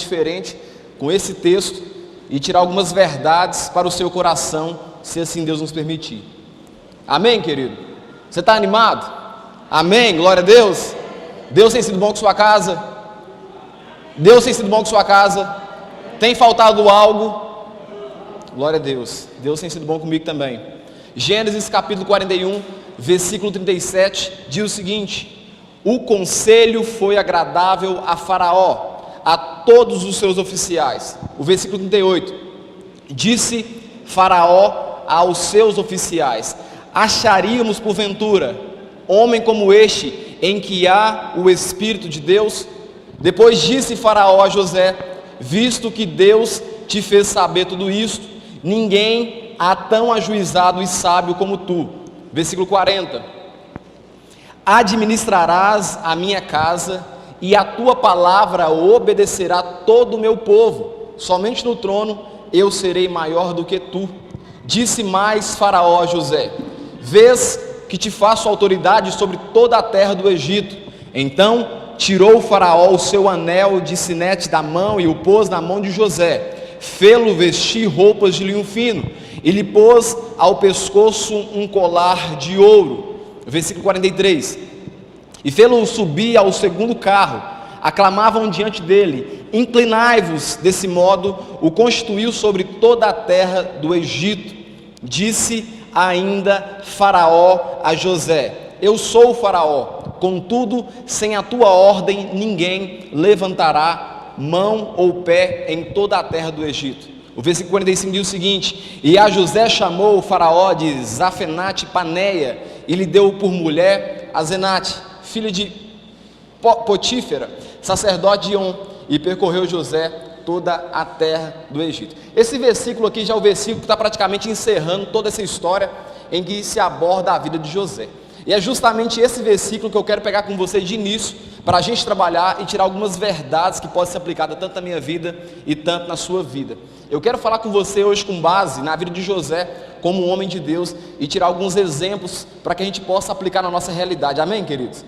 diferente com esse texto e tirar algumas verdades para o seu coração, se assim Deus nos permitir. Amém, querido? Você está animado? Amém? Glória a Deus. Deus tem sido bom com sua casa? Deus tem sido bom com sua casa? Tem faltado algo? Glória a Deus. Deus tem sido bom comigo também. Gênesis capítulo 41, versículo 37, diz o seguinte: o conselho foi agradável a Faraó, a todos os seus oficiais. O versículo 38, disse Faraó aos seus oficiais: acharíamos porventura homem como este, em que há o Espírito de Deus? Depois disse Faraó a José: visto que Deus te fez saber tudo isto, ninguém há tão ajuizado e sábio como tu. Versículo 40, administrarás a minha casa, e a tua palavra obedecerá todo o meu povo, somente no trono eu serei maior do que tu. Disse mais Faraó a José: vês que te faço autoridade sobre toda a terra do Egito. Então tirou o Faraó o seu anel de sinete da mão e o pôs na mão de José, fê-lo vestir roupas de linho fino, e lhe pôs ao pescoço um colar de ouro. Versículo 43, e fê-lo subir ao segundo carro. Aclamavam diante dele: inclinai-vos. Desse modo o constituiu sobre toda a terra do Egito. Disse ainda Faraó a José: eu sou o Faraó, contudo sem a tua ordem ninguém levantará mão ou pé em toda a terra do Egito. O versículo 45 diz o seguinte: e a José chamou o Faraó de Zafenate Paneia, e lhe deu por mulher Azenate, filha de Potífera, sacerdote de On, e percorreu José toda a terra do Egito. Esse versículo aqui já é o versículo que está praticamente encerrando toda essa história em que se aborda a vida de José. E é justamente esse versículo que eu quero pegar com você de início, para a gente trabalhar e tirar algumas verdades que podem ser aplicadas tanto na minha vida e tanto na sua vida. Eu quero falar com você hoje com base na vida de José como um homem de Deus e tirar alguns exemplos para que a gente possa aplicar na nossa realidade. Amém, queridos?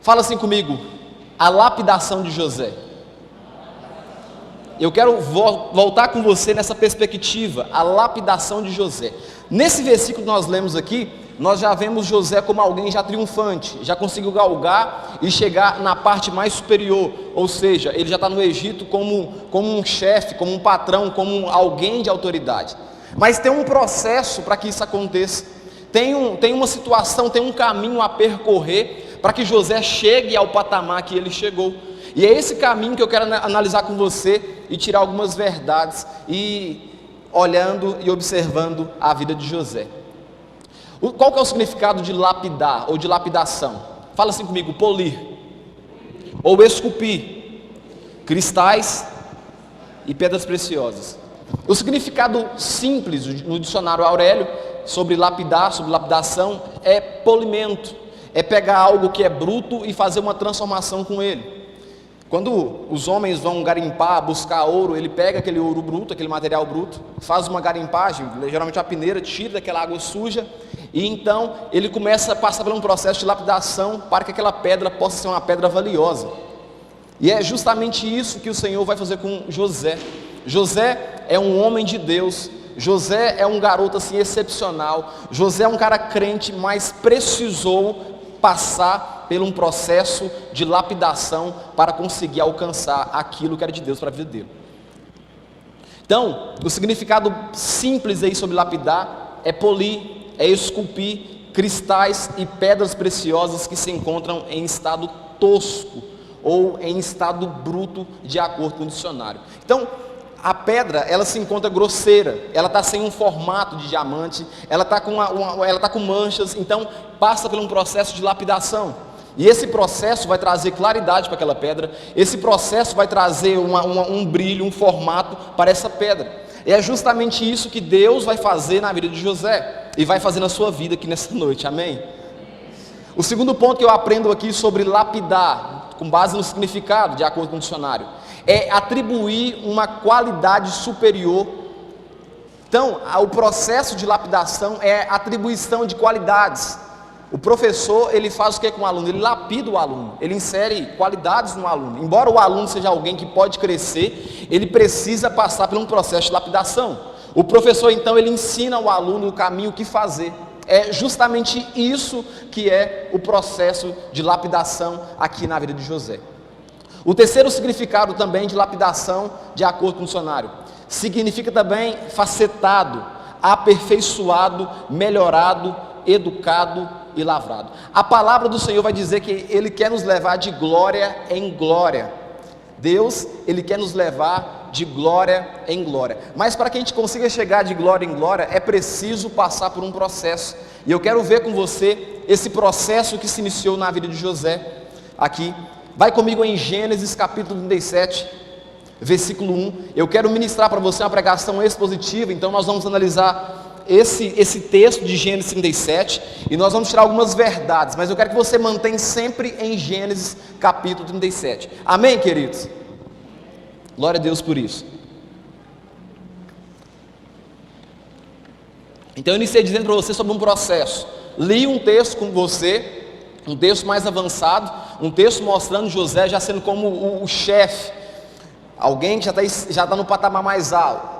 Fala assim comigo: a lapidação de José. Eu quero voltar com você nessa perspectiva, a lapidação de José. Nesse versículo que nós lemos aqui, nós já vemos José como alguém já triunfante, já conseguiu galgar e chegar na parte mais superior, ou seja, ele já está no Egito como um chefe, como um patrão, como alguém de autoridade. Mas tem um processo para que isso aconteça, tem uma situação, tem um caminho a percorrer para que José chegue ao patamar que ele chegou. E é esse caminho que eu quero analisar com você e tirar algumas verdades e olhando e observando a vida de José. Qual que é o significado de lapidar ou de lapidação? Fala assim comigo: polir ou esculpir cristais e pedras preciosas. O significado simples no dicionário Aurélio sobre lapidar, sobre lapidação, é polimento, é pegar algo que é bruto e fazer uma transformação com ele. Quando os homens vão garimpar, buscar ouro, ele pega aquele ouro bruto, aquele material bruto, faz uma garimpagem, geralmente a peneira, tira daquela água suja, e então ele começa a passar por um processo de lapidação para que aquela pedra possa ser uma pedra valiosa. E é justamente isso que o Senhor vai fazer com José. José é um homem de Deus, José é um garoto assim excepcional, José é um cara crente, mas precisou passar por um processo de lapidação para conseguir alcançar aquilo que era de Deus para a vida dele. Então, o significado simples aí sobre lapidar é polir, é esculpir cristais e pedras preciosas que se encontram em estado tosco ou em estado bruto, de acordo com o dicionário. Então, a pedra, ela se encontra grosseira, ela está sem um formato de diamante, ela está com manchas, então passa por um processo de lapidação. E esse processo vai trazer claridade para aquela pedra, esse processo vai trazer um brilho, um formato para essa pedra. E é justamente isso que Deus vai fazer na vida de José, e vai fazer na sua vida aqui nessa noite, amém? O segundo ponto que eu aprendo aqui sobre lapidar, com base no significado, de acordo com o dicionário, é atribuir uma qualidade superior. Então, o processo de lapidação é atribuição de qualidades. O professor, ele faz o que com o aluno? Ele lapida o aluno, ele insere qualidades no aluno. Embora o aluno seja alguém que pode crescer, ele precisa passar por um processo de lapidação. O professor, então, ele ensina ao aluno o caminho que fazer. É justamente isso que é o processo de lapidação aqui na vida de José. O terceiro significado também de lapidação, de acordo com o dicionário, significa também facetado, aperfeiçoado, melhorado, educado e lavrado. A palavra do Senhor vai dizer que Ele quer nos levar de glória em glória. Deus, Ele quer nos levar de glória em glória. Mas para que a gente consiga chegar de glória em glória, é preciso passar por um processo. E eu quero ver com você esse processo que se iniciou na vida de José aqui. Vai comigo em Gênesis capítulo 37, versículo 1. Eu quero ministrar para você uma pregação expositiva, então nós vamos analisar esse texto de Gênesis 37, e nós vamos tirar algumas verdades, mas eu quero que você mantenha sempre em Gênesis capítulo 37, amém, queridos? Glória a Deus por isso. Então eu iniciei dizendo para você sobre um processo. Li um texto com você, um texto mais avançado, um texto mostrando José já sendo como o chefe, alguém que já está no patamar mais alto.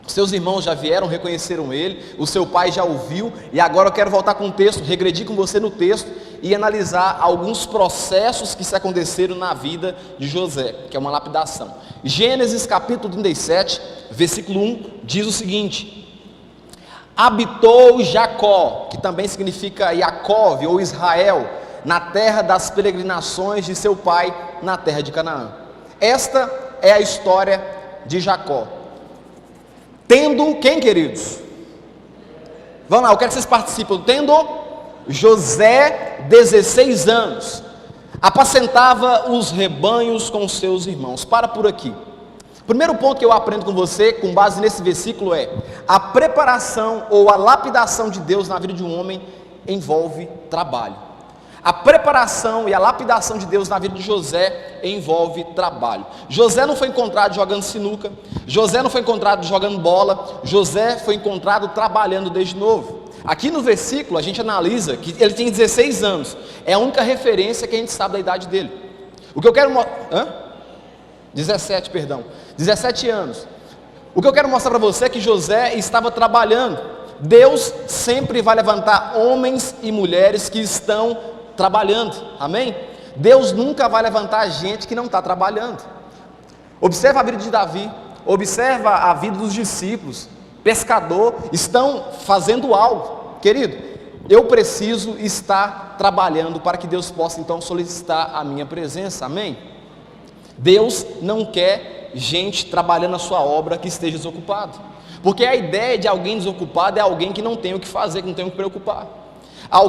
Seus irmãos já vieram, reconheceram ele, o seu pai já ouviu, e agora eu quero voltar com o texto, regredir com você no texto e analisar alguns processos que se aconteceram na vida de José, que é uma lapidação. Gênesis capítulo 37, versículo 1, diz o seguinte: habitou Jacó, que também significa Jacove ou Israel, na terra das peregrinações de seu pai, na terra de Canaã. Esta é a história de Jacó. Tendo quem, queridos? Vamos lá, eu quero que vocês participem. Tendo José 16 anos, apacentava os rebanhos com seus irmãos. Para por aqui. O primeiro ponto que eu aprendo com você, com base nesse versículo, é: a preparação ou a lapidação de Deus na vida de um homem envolve trabalho. A preparação e a lapidação de Deus na vida de José envolve trabalho. José não foi encontrado jogando sinuca, José não foi encontrado jogando bola, José foi encontrado trabalhando desde novo. Aqui no versículo a gente analisa que ele tem 16 anos, é a única referência que a gente sabe da idade dele. O que eu quero mostrar... 17 anos. O que eu quero mostrar para você é que José estava trabalhando. Deus sempre vai levantar homens e mulheres que estão trabalhando, amém? Deus nunca vai levantar gente que não está trabalhando. Observa a vida de Davi, observa a vida dos discípulos, pescador, estão fazendo algo. Querido, eu preciso estar trabalhando para que Deus possa então solicitar a minha presença, amém? Deus não quer gente trabalhando a sua obra que esteja desocupado, porque a ideia de alguém desocupado é alguém que não tem o que fazer, que não tem o que preocupar.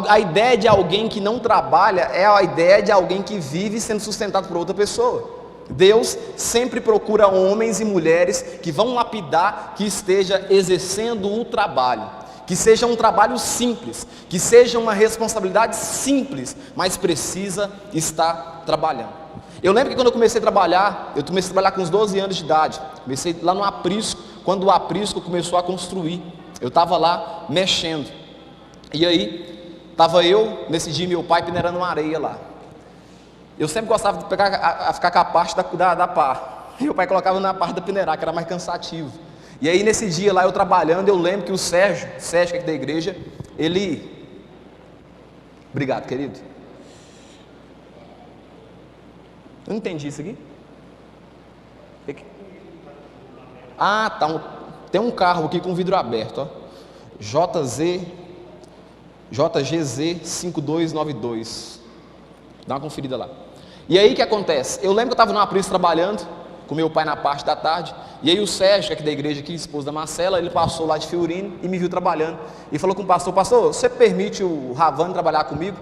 A ideia de alguém que não trabalha é a ideia de alguém que vive sendo sustentado por outra pessoa. Deus sempre procura homens e mulheres que vão lapidar, que esteja exercendo o trabalho, que seja um trabalho simples, que seja uma responsabilidade simples, mas precisa estar trabalhando. Eu lembro que quando eu comecei a trabalhar com uns 12 anos de idade, comecei lá no aprisco, quando o aprisco começou a construir, eu estava lá mexendo, e aí estava eu, nesse dia, meu pai peneirando uma areia lá. Eu sempre gostava de ficar com a parte da pá. Meu pai colocava na parte da peneirar, que era mais cansativo. E aí nesse dia lá, eu trabalhando, eu lembro que o Sérgio que é aqui da igreja, ele... Obrigado, querido. Eu não entendi isso aqui. Ah, tá. Tem um carro aqui com vidro aberto, ó. JGZ 5292. Dá uma conferida lá. E aí o que acontece? Eu lembro que eu estava no aprisco trabalhando com meu pai na parte da tarde, e aí o Sérgio, que é aqui da igreja, aqui, esposo da Marcela, ele passou lá de Fiorino e me viu trabalhando, e falou com o pastor: pastor, você permite o Ravani trabalhar comigo?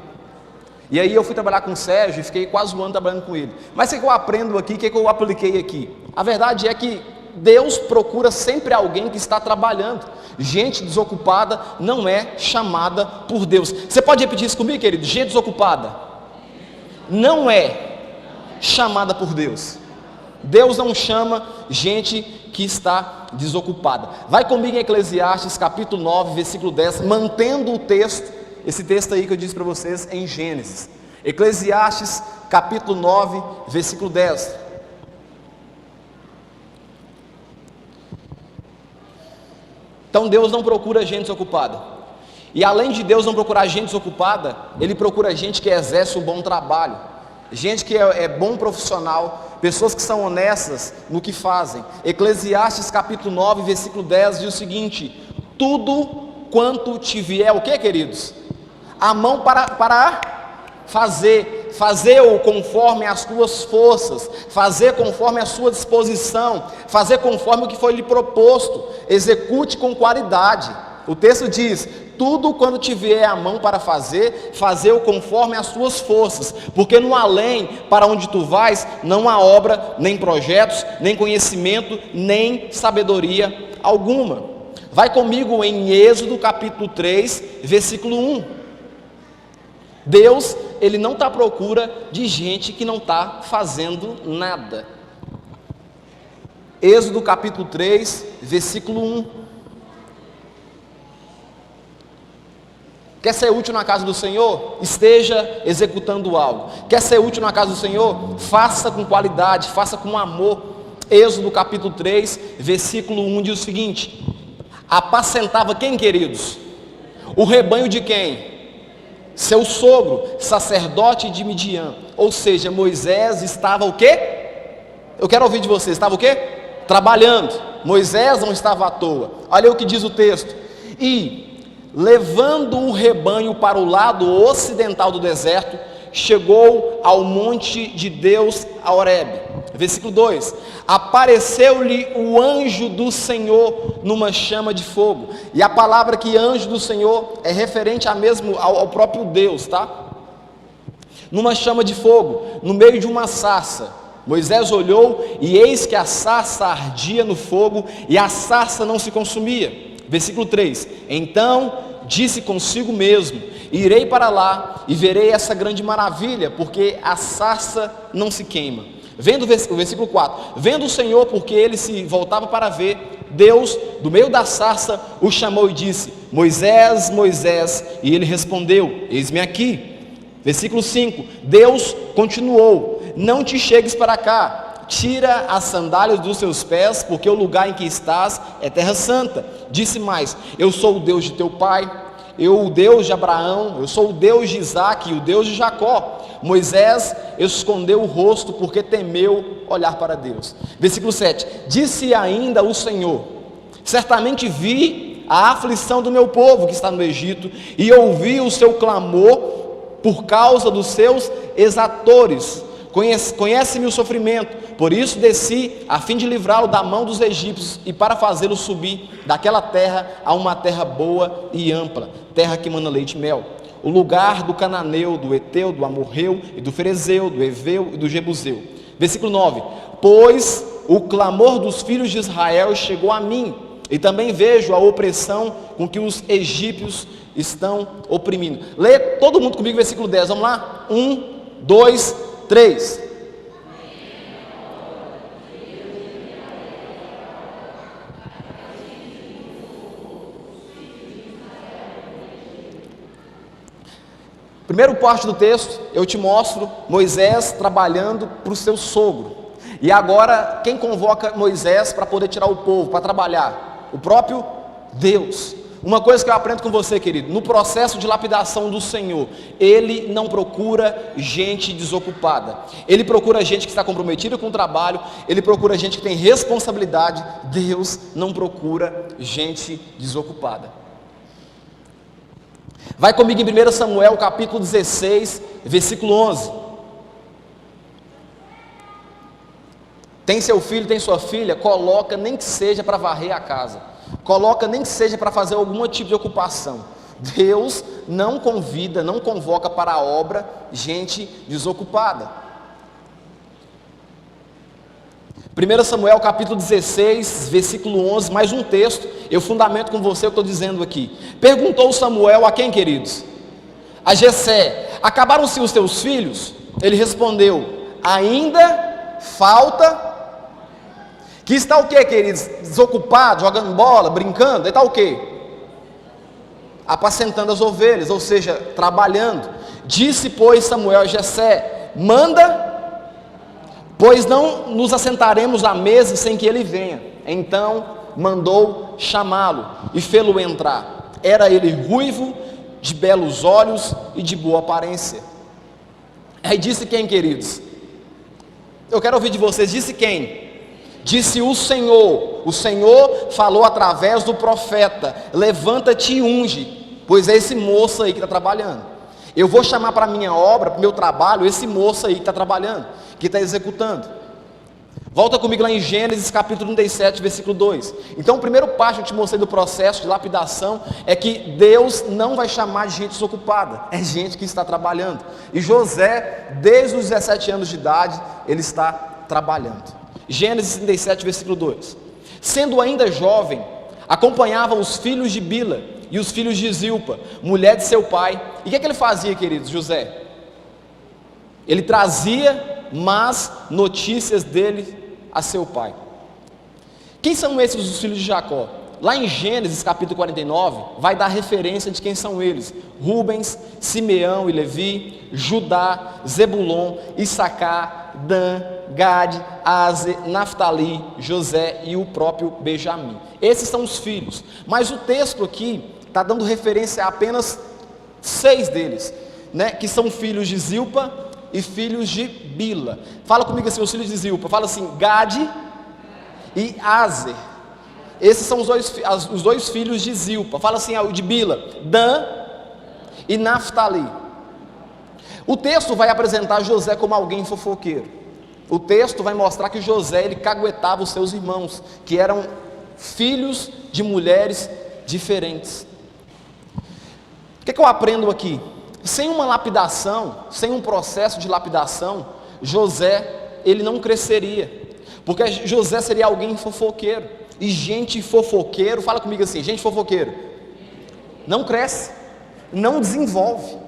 E aí eu fui trabalhar com o Sérgio e fiquei quase um ano trabalhando com ele. Mas o que eu aprendo aqui, o que eu apliquei aqui? A verdade é que Deus procura sempre alguém que está trabalhando. Gente desocupada não é chamada por Deus. Você pode repetir isso comigo, querido? Gente desocupada não é chamada por Deus. Deus não chama gente que está desocupada. Vai comigo em Eclesiastes capítulo 9, versículo 10, mantendo o texto esse texto aí que eu disse para vocês em Gênesis. Eclesiastes, capítulo 9, versículo 10. Então Deus não procura gente desocupada. E além de Deus não procurar gente desocupada, Ele procura gente que exerce um bom trabalho, gente que é bom profissional, pessoas que são honestas no que fazem. Eclesiastes capítulo 9, versículo 10 diz o seguinte: tudo quanto te vier, o que, queridos? A mão para fazer-o conforme as tuas forças, fazer conforme a sua disposição, fazer conforme o que foi lhe proposto, execute com qualidade. O texto diz: tudo quando te vier a mão para fazer-o conforme as tuas forças, porque no além, para onde tu vais, não há obra, nem projetos, nem conhecimento, nem sabedoria alguma. Vai comigo em Êxodo capítulo 3, versículo 1. Deus, Ele não está à procura de gente que não está fazendo nada. Êxodo capítulo 3, versículo 1. Quer ser útil na casa do Senhor? Esteja executando algo. Quer ser útil na casa do Senhor? Faça com qualidade, faça com amor. Êxodo capítulo 3, versículo 1 diz o seguinte: apacentava quem, queridos? O rebanho de quem? Seu sogro, sacerdote de Midian. Ou seja, Moisés estava o quê? Eu quero ouvir de vocês, estava o quê? Trabalhando. Moisés não estava à toa. Olha o que diz o texto: e levando o rebanho para o lado ocidental do deserto, chegou ao monte de Deus, a Horebe. Versículo 2: apareceu-lhe o anjo do Senhor numa chama de fogo. E a palavra que anjo do Senhor é referente ao próprio Deus, tá? Numa chama de fogo, no meio de uma sarça. Moisés olhou e eis que a sarça ardia no fogo e a sarça não se consumia. Versículo 3: então disse consigo mesmo: irei para lá e verei essa grande maravilha, porque a sarça não se queima. Vendo o versículo 4: vendo o Senhor, porque ele se voltava para ver, Deus, do meio da sarça, o chamou e disse: Moisés, Moisés, e ele respondeu: eis-me aqui. Versículo 5: Deus continuou: não te chegues para cá, tira as sandálias dos seus pés, porque o lugar em que estás é terra santa. Disse mais: eu sou o Deus de teu pai, eu o Deus de Abraão, eu sou o Deus de Isaque e o Deus de Jacó. Moisés escondeu o rosto porque temeu olhar para Deus. Versículo 7: disse ainda o Senhor: certamente vi a aflição do meu povo que está no Egito, e ouvi o seu clamor por causa dos seus exatores. Conhece-me o sofrimento, por isso desci a fim de livrá-lo da mão dos egípcios e para fazê-lo subir daquela terra a uma terra boa e ampla, terra que mana leite e mel, o lugar do cananeu, do eteu, do amorreu e do ferezeu, do eveu e do jebuseu. Versículo 9: pois o clamor dos filhos de Israel chegou a mim, e também vejo a opressão com que os egípcios estão oprimindo. Lê todo mundo comigo versículo 10, vamos lá? 1, 2, 3. Primeiro parte do texto, eu te mostro Moisés trabalhando para o seu sogro. E agora, quem convoca Moisés para poder tirar o povo, para trabalhar? O próprio Deus. Uma coisa que eu aprendo com você, querido: no processo de lapidação do Senhor, Ele não procura gente desocupada. Ele procura gente que está comprometida com o trabalho, Ele procura gente que tem responsabilidade. Deus não procura gente desocupada. Vai comigo em 1 Samuel capítulo 16, versículo 11. Tem seu filho, tem sua filha, coloca nem que seja para varrer a casa, coloca nem que seja para fazer algum tipo de ocupação. Deus não convida, não convoca para a obra gente desocupada. 1 Samuel capítulo 16, versículo 11, mais um texto, eu fundamento com você o que eu estou dizendo aqui. Perguntou Samuel a quem, queridos? A Jessé: acabaram-se os teus filhos? Ele respondeu: ainda falta. Que está o que, queridos? Desocupado, jogando bola, brincando, ele está o quê? apacentando as ovelhas, ou seja, trabalhando. Disse, pois, Samuel a Jessé: manda, pois não nos assentaremos à mesa sem que ele venha. Então mandou chamá-lo e fê-lo entrar. Era ele ruivo, de belos olhos e de boa aparência. Aí disse quem, queridos? Eu quero ouvir de vocês. Disse quem? Disse o Senhor. O Senhor falou através do profeta: levanta-te e unge, pois é esse moço aí que está trabalhando. Eu vou chamar para a minha obra, para o meu trabalho, esse moço aí que está trabalhando, que está executando. Volta comigo lá em Gênesis capítulo 37, versículo 2. Então o primeiro passo que eu te mostrei do processo de lapidação é que Deus não vai chamar de gente desocupada, é gente que está trabalhando. E José, desde os 17 anos de idade, ele está trabalhando. Gênesis 37, versículo 2. Sendo ainda jovem, acompanhava os filhos de Bila e os filhos de Zilpa, mulher de seu pai. E o que ele fazia, queridos? José, ele trazia más notícias dele a seu pai. Quem são esses os filhos de Jacó? Lá em Gênesis capítulo 49, vai dar referência de quem são eles: Rubens, Simeão e Levi, Judá, Zebulon, Issacar, Dan, Gade, Aser, Naftali, José e o próprio Benjamim. Esses são os filhos, mas o texto aqui está dando referência a apenas 6 deles, né, que são filhos de Zilpa e filhos de Bila. Fala comigo assim, os filhos de Zilpa. Fala assim: Gade e Aser. Esses são os dois filhos de Zilpa. Fala assim, o de Bila: Dan e Naftali. O texto vai apresentar José como alguém fofoqueiro. O texto vai mostrar que José, ele caguetava os seus irmãos, que eram filhos de mulheres diferentes. O que eu aprendo aqui? Sem uma lapidação, sem um processo de lapidação, José, ele não cresceria, porque José seria alguém fofoqueiro, e gente fofoqueiro, fala comigo assim, gente fofoqueiro, não cresce, não desenvolve.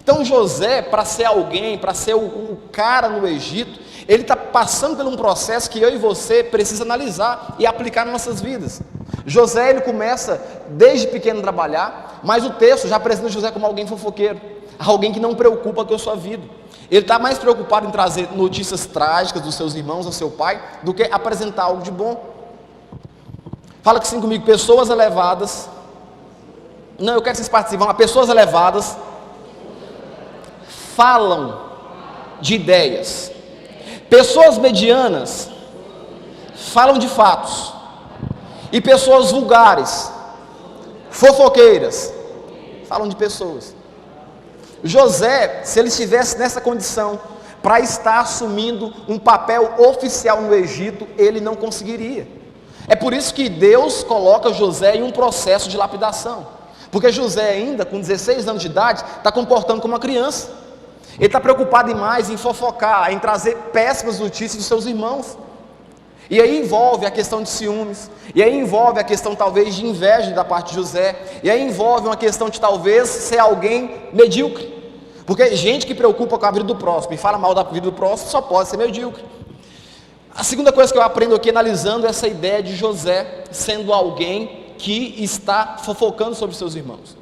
Então José, para ser alguém, para ser o cara no Egito, ele está passando por um processo que eu e você precisa analisar e aplicar nas nossas vidas. José, ele começa desde pequeno a trabalhar, mas o texto já apresenta José como alguém fofoqueiro, alguém que não preocupa com a sua vida. Ele está mais preocupado em trazer notícias trágicas dos seus irmãos ao seu pai, do que apresentar algo de bom. Fala assim comigo: pessoas elevadas, não, eu quero que vocês participem, pessoas elevadas falam de ideias, pessoas medianas falam de fatos, e pessoas vulgares, fofoqueiras, falam de pessoas. José, se ele estivesse nessa condição, para estar assumindo um papel oficial no Egito, ele não conseguiria. É por isso que Deus coloca José em um processo de lapidação, porque José ainda, com 16 anos de idade, está comportando como uma criança. Ele está preocupado demais em fofocar, em trazer péssimas notícias dos seus irmãos. E aí envolve a questão de ciúmes, e aí envolve a questão talvez de inveja da parte de José, e aí envolve uma questão de talvez ser alguém medíocre, porque gente que preocupa com a vida do próximo e fala mal da vida do próximo só pode ser medíocre. A segunda coisa que eu aprendo aqui analisando essa ideia de José sendo alguém que está fofocando sobre seus irmãos.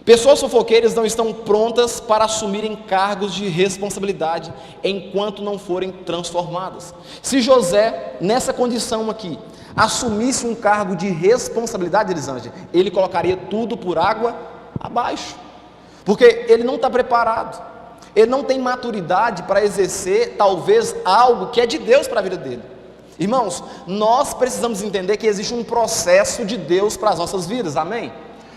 Pessoas fofoqueiras não estão prontas para assumirem cargos de responsabilidade enquanto não forem transformadas. Se José, nessa condição aqui, assumisse um cargo de responsabilidade, Elisângela, ele colocaria tudo por água abaixo, porque ele não está preparado, ele não tem maturidade para exercer talvez algo que é de Deus para a vida dele. Irmãos, nós precisamos entender que existe um processo de Deus para as nossas vidas, amém?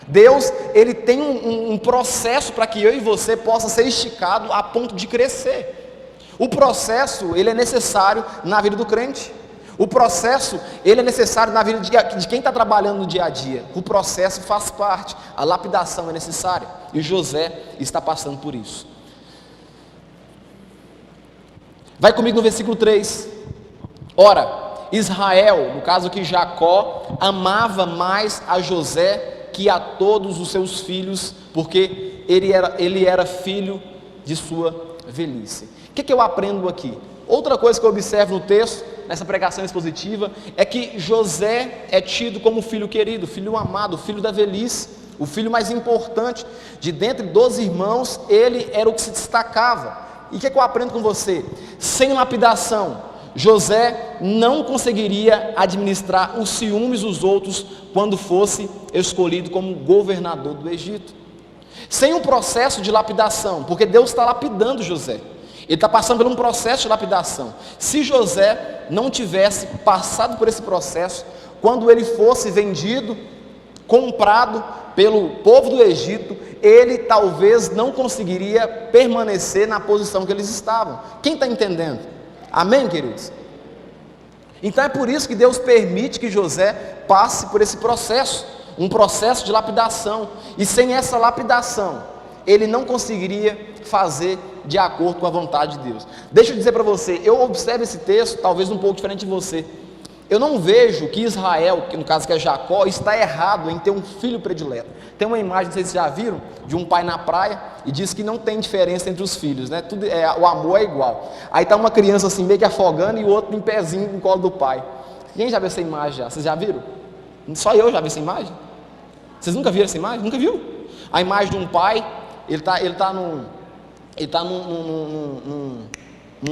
Deus, ele tem um processo para que eu e você possa ser esticado a ponto de crescer. O processo, ele é necessário na vida do crente. O processo, ele é necessário na vida de quem está trabalhando no dia a dia. O processo faz parte, a lapidação é necessária. E José está passando por isso. Vai comigo no versículo 3. Ora, Israel, no caso aqui Jacó, amava mais a José que a todos os seus filhos, porque ele era filho de sua velhice. O que eu aprendo aqui? Outra coisa que eu observo no texto, nessa pregação expositiva, é que José é tido como filho querido, filho amado, filho da velhice. o filho mais importante de dentre 12 irmãos, ele era o que se destacava. E o que eu aprendo com você? Sem lapidação, José não conseguiria administrar os ciúmes dos outros quando fosse escolhido como governador do Egito. Sem um processo de lapidação, porque Deus está lapidando José. Ele está passando por um processo de lapidação. Se José não tivesse passado por esse processo, quando ele fosse vendido, comprado pelo povo do Egito, ele talvez não conseguiria permanecer na posição que eles estavam. Quem está entendendo? Amém, queridos? Então é por isso que Deus permite que José passe por esse processo, um processo de lapidação, e sem essa lapidação, ele não conseguiria fazer de acordo com a vontade de Deus. Deixa eu dizer para você, eu observo esse texto, talvez um pouco diferente de você. Eu não vejo que Israel, que no caso que é Jacó, está errado em ter um filho predileto. Tem uma imagem, não sei se vocês já viram, de um pai na praia e diz que não tem diferença entre os filhos, né? O amor é igual. Aí está uma criança assim meio que afogando e o outro em pezinho no colo do pai. Quem já viu essa imagem já? Vocês já viram? Só eu já vi essa imagem? Vocês nunca viram essa imagem? Nunca viu? A imagem de um pai, ele tá num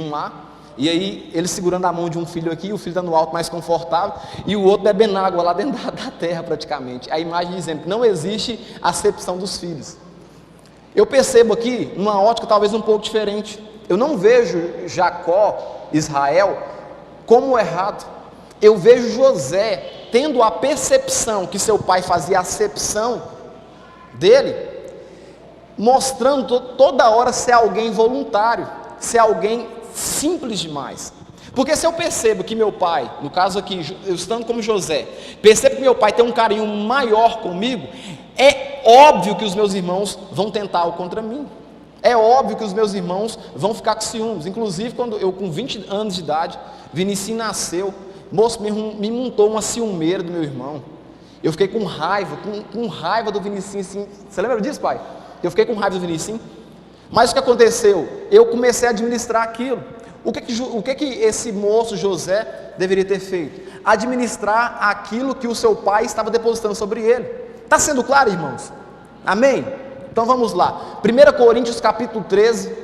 mar. E aí, ele segurando a mão de um filho aqui, o filho está no alto mais confortável, e o outro bebendo água lá dentro da terra praticamente. A imagem dizendo que não existe acepção dos filhos. Eu percebo aqui, numa ótica talvez um pouco diferente, eu não vejo Jacó, Israel, como errado. Eu vejo José tendo a percepção que seu pai fazia acepção dele, mostrando toda hora ser alguém voluntário, ser alguém simples demais. Porque se eu percebo que meu pai, no caso aqui, eu estando como José, percebo que meu pai tem um carinho maior comigo, é óbvio que os meus irmãos vão tentar algo contra mim. É óbvio que os meus irmãos vão ficar com ciúmes. Inclusive, quando eu com 20 anos de idade, Vinicius nasceu, moço me montou uma ciumeira do meu irmão. Eu fiquei com raiva, com raiva do Vinicius. Assim. Você lembra disso, pai? Eu fiquei com raiva do Vinicius. Mas o que aconteceu? Eu comecei a administrar aquilo. O que esse moço José deveria ter feito? Administrar aquilo que o seu pai estava depositando sobre ele. Está sendo claro, irmãos? Amém? Então vamos lá. 1 Coríntios capítulo 13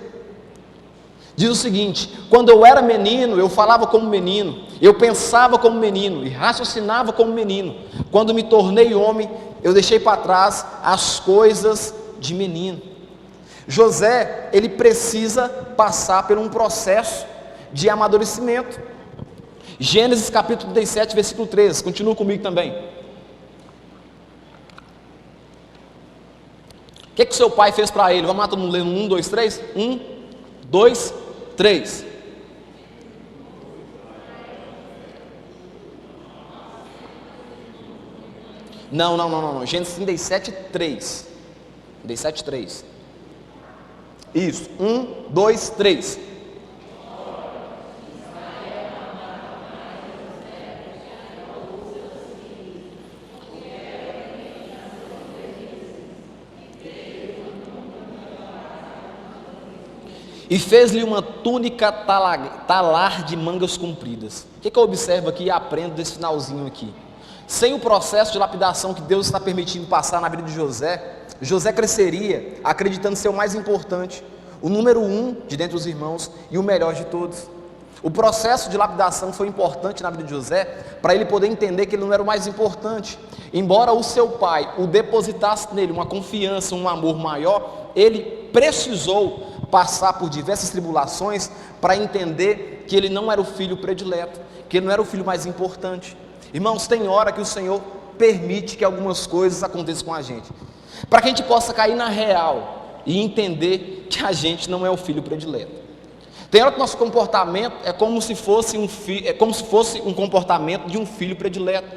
diz o seguinte: quando eu era menino, eu falava como menino, eu pensava como menino e raciocinava como menino. Quando me tornei homem, eu deixei para trás as coisas de menino. José, ele precisa passar por um processo de amadurecimento. Gênesis capítulo 37, versículo 13, continua comigo também. O que seu pai fez para ele? Vamos lá, todo mundo lendo 1, 2, 3? 1, 2, 3. Não. Gênesis 37, 3. 37, 3. Isso, 1, 2, 3. E fez-lhe uma túnica talar de mangas compridas. O que eu observo aqui e aprendo desse finalzinho aqui? Sem o processo de lapidação que Deus está permitindo passar na vida de José, José cresceria acreditando ser o mais importante, o número 1 de dentre os irmãos e o melhor de todos. O processo de lapidação foi importante na vida de José para ele poder entender que ele não era o mais importante. Embora o seu pai o depositasse nele uma confiança, um amor maior, ele precisou passar por diversas tribulações para entender que ele não era o filho predileto, que ele não era o filho mais importante. Irmãos, tem hora que o Senhor permite que algumas coisas aconteçam com a gente, para que a gente possa cair na real e entender que a gente não é o filho predileto. Tem hora que nosso comportamento é como se fosse um comportamento de um filho predileto,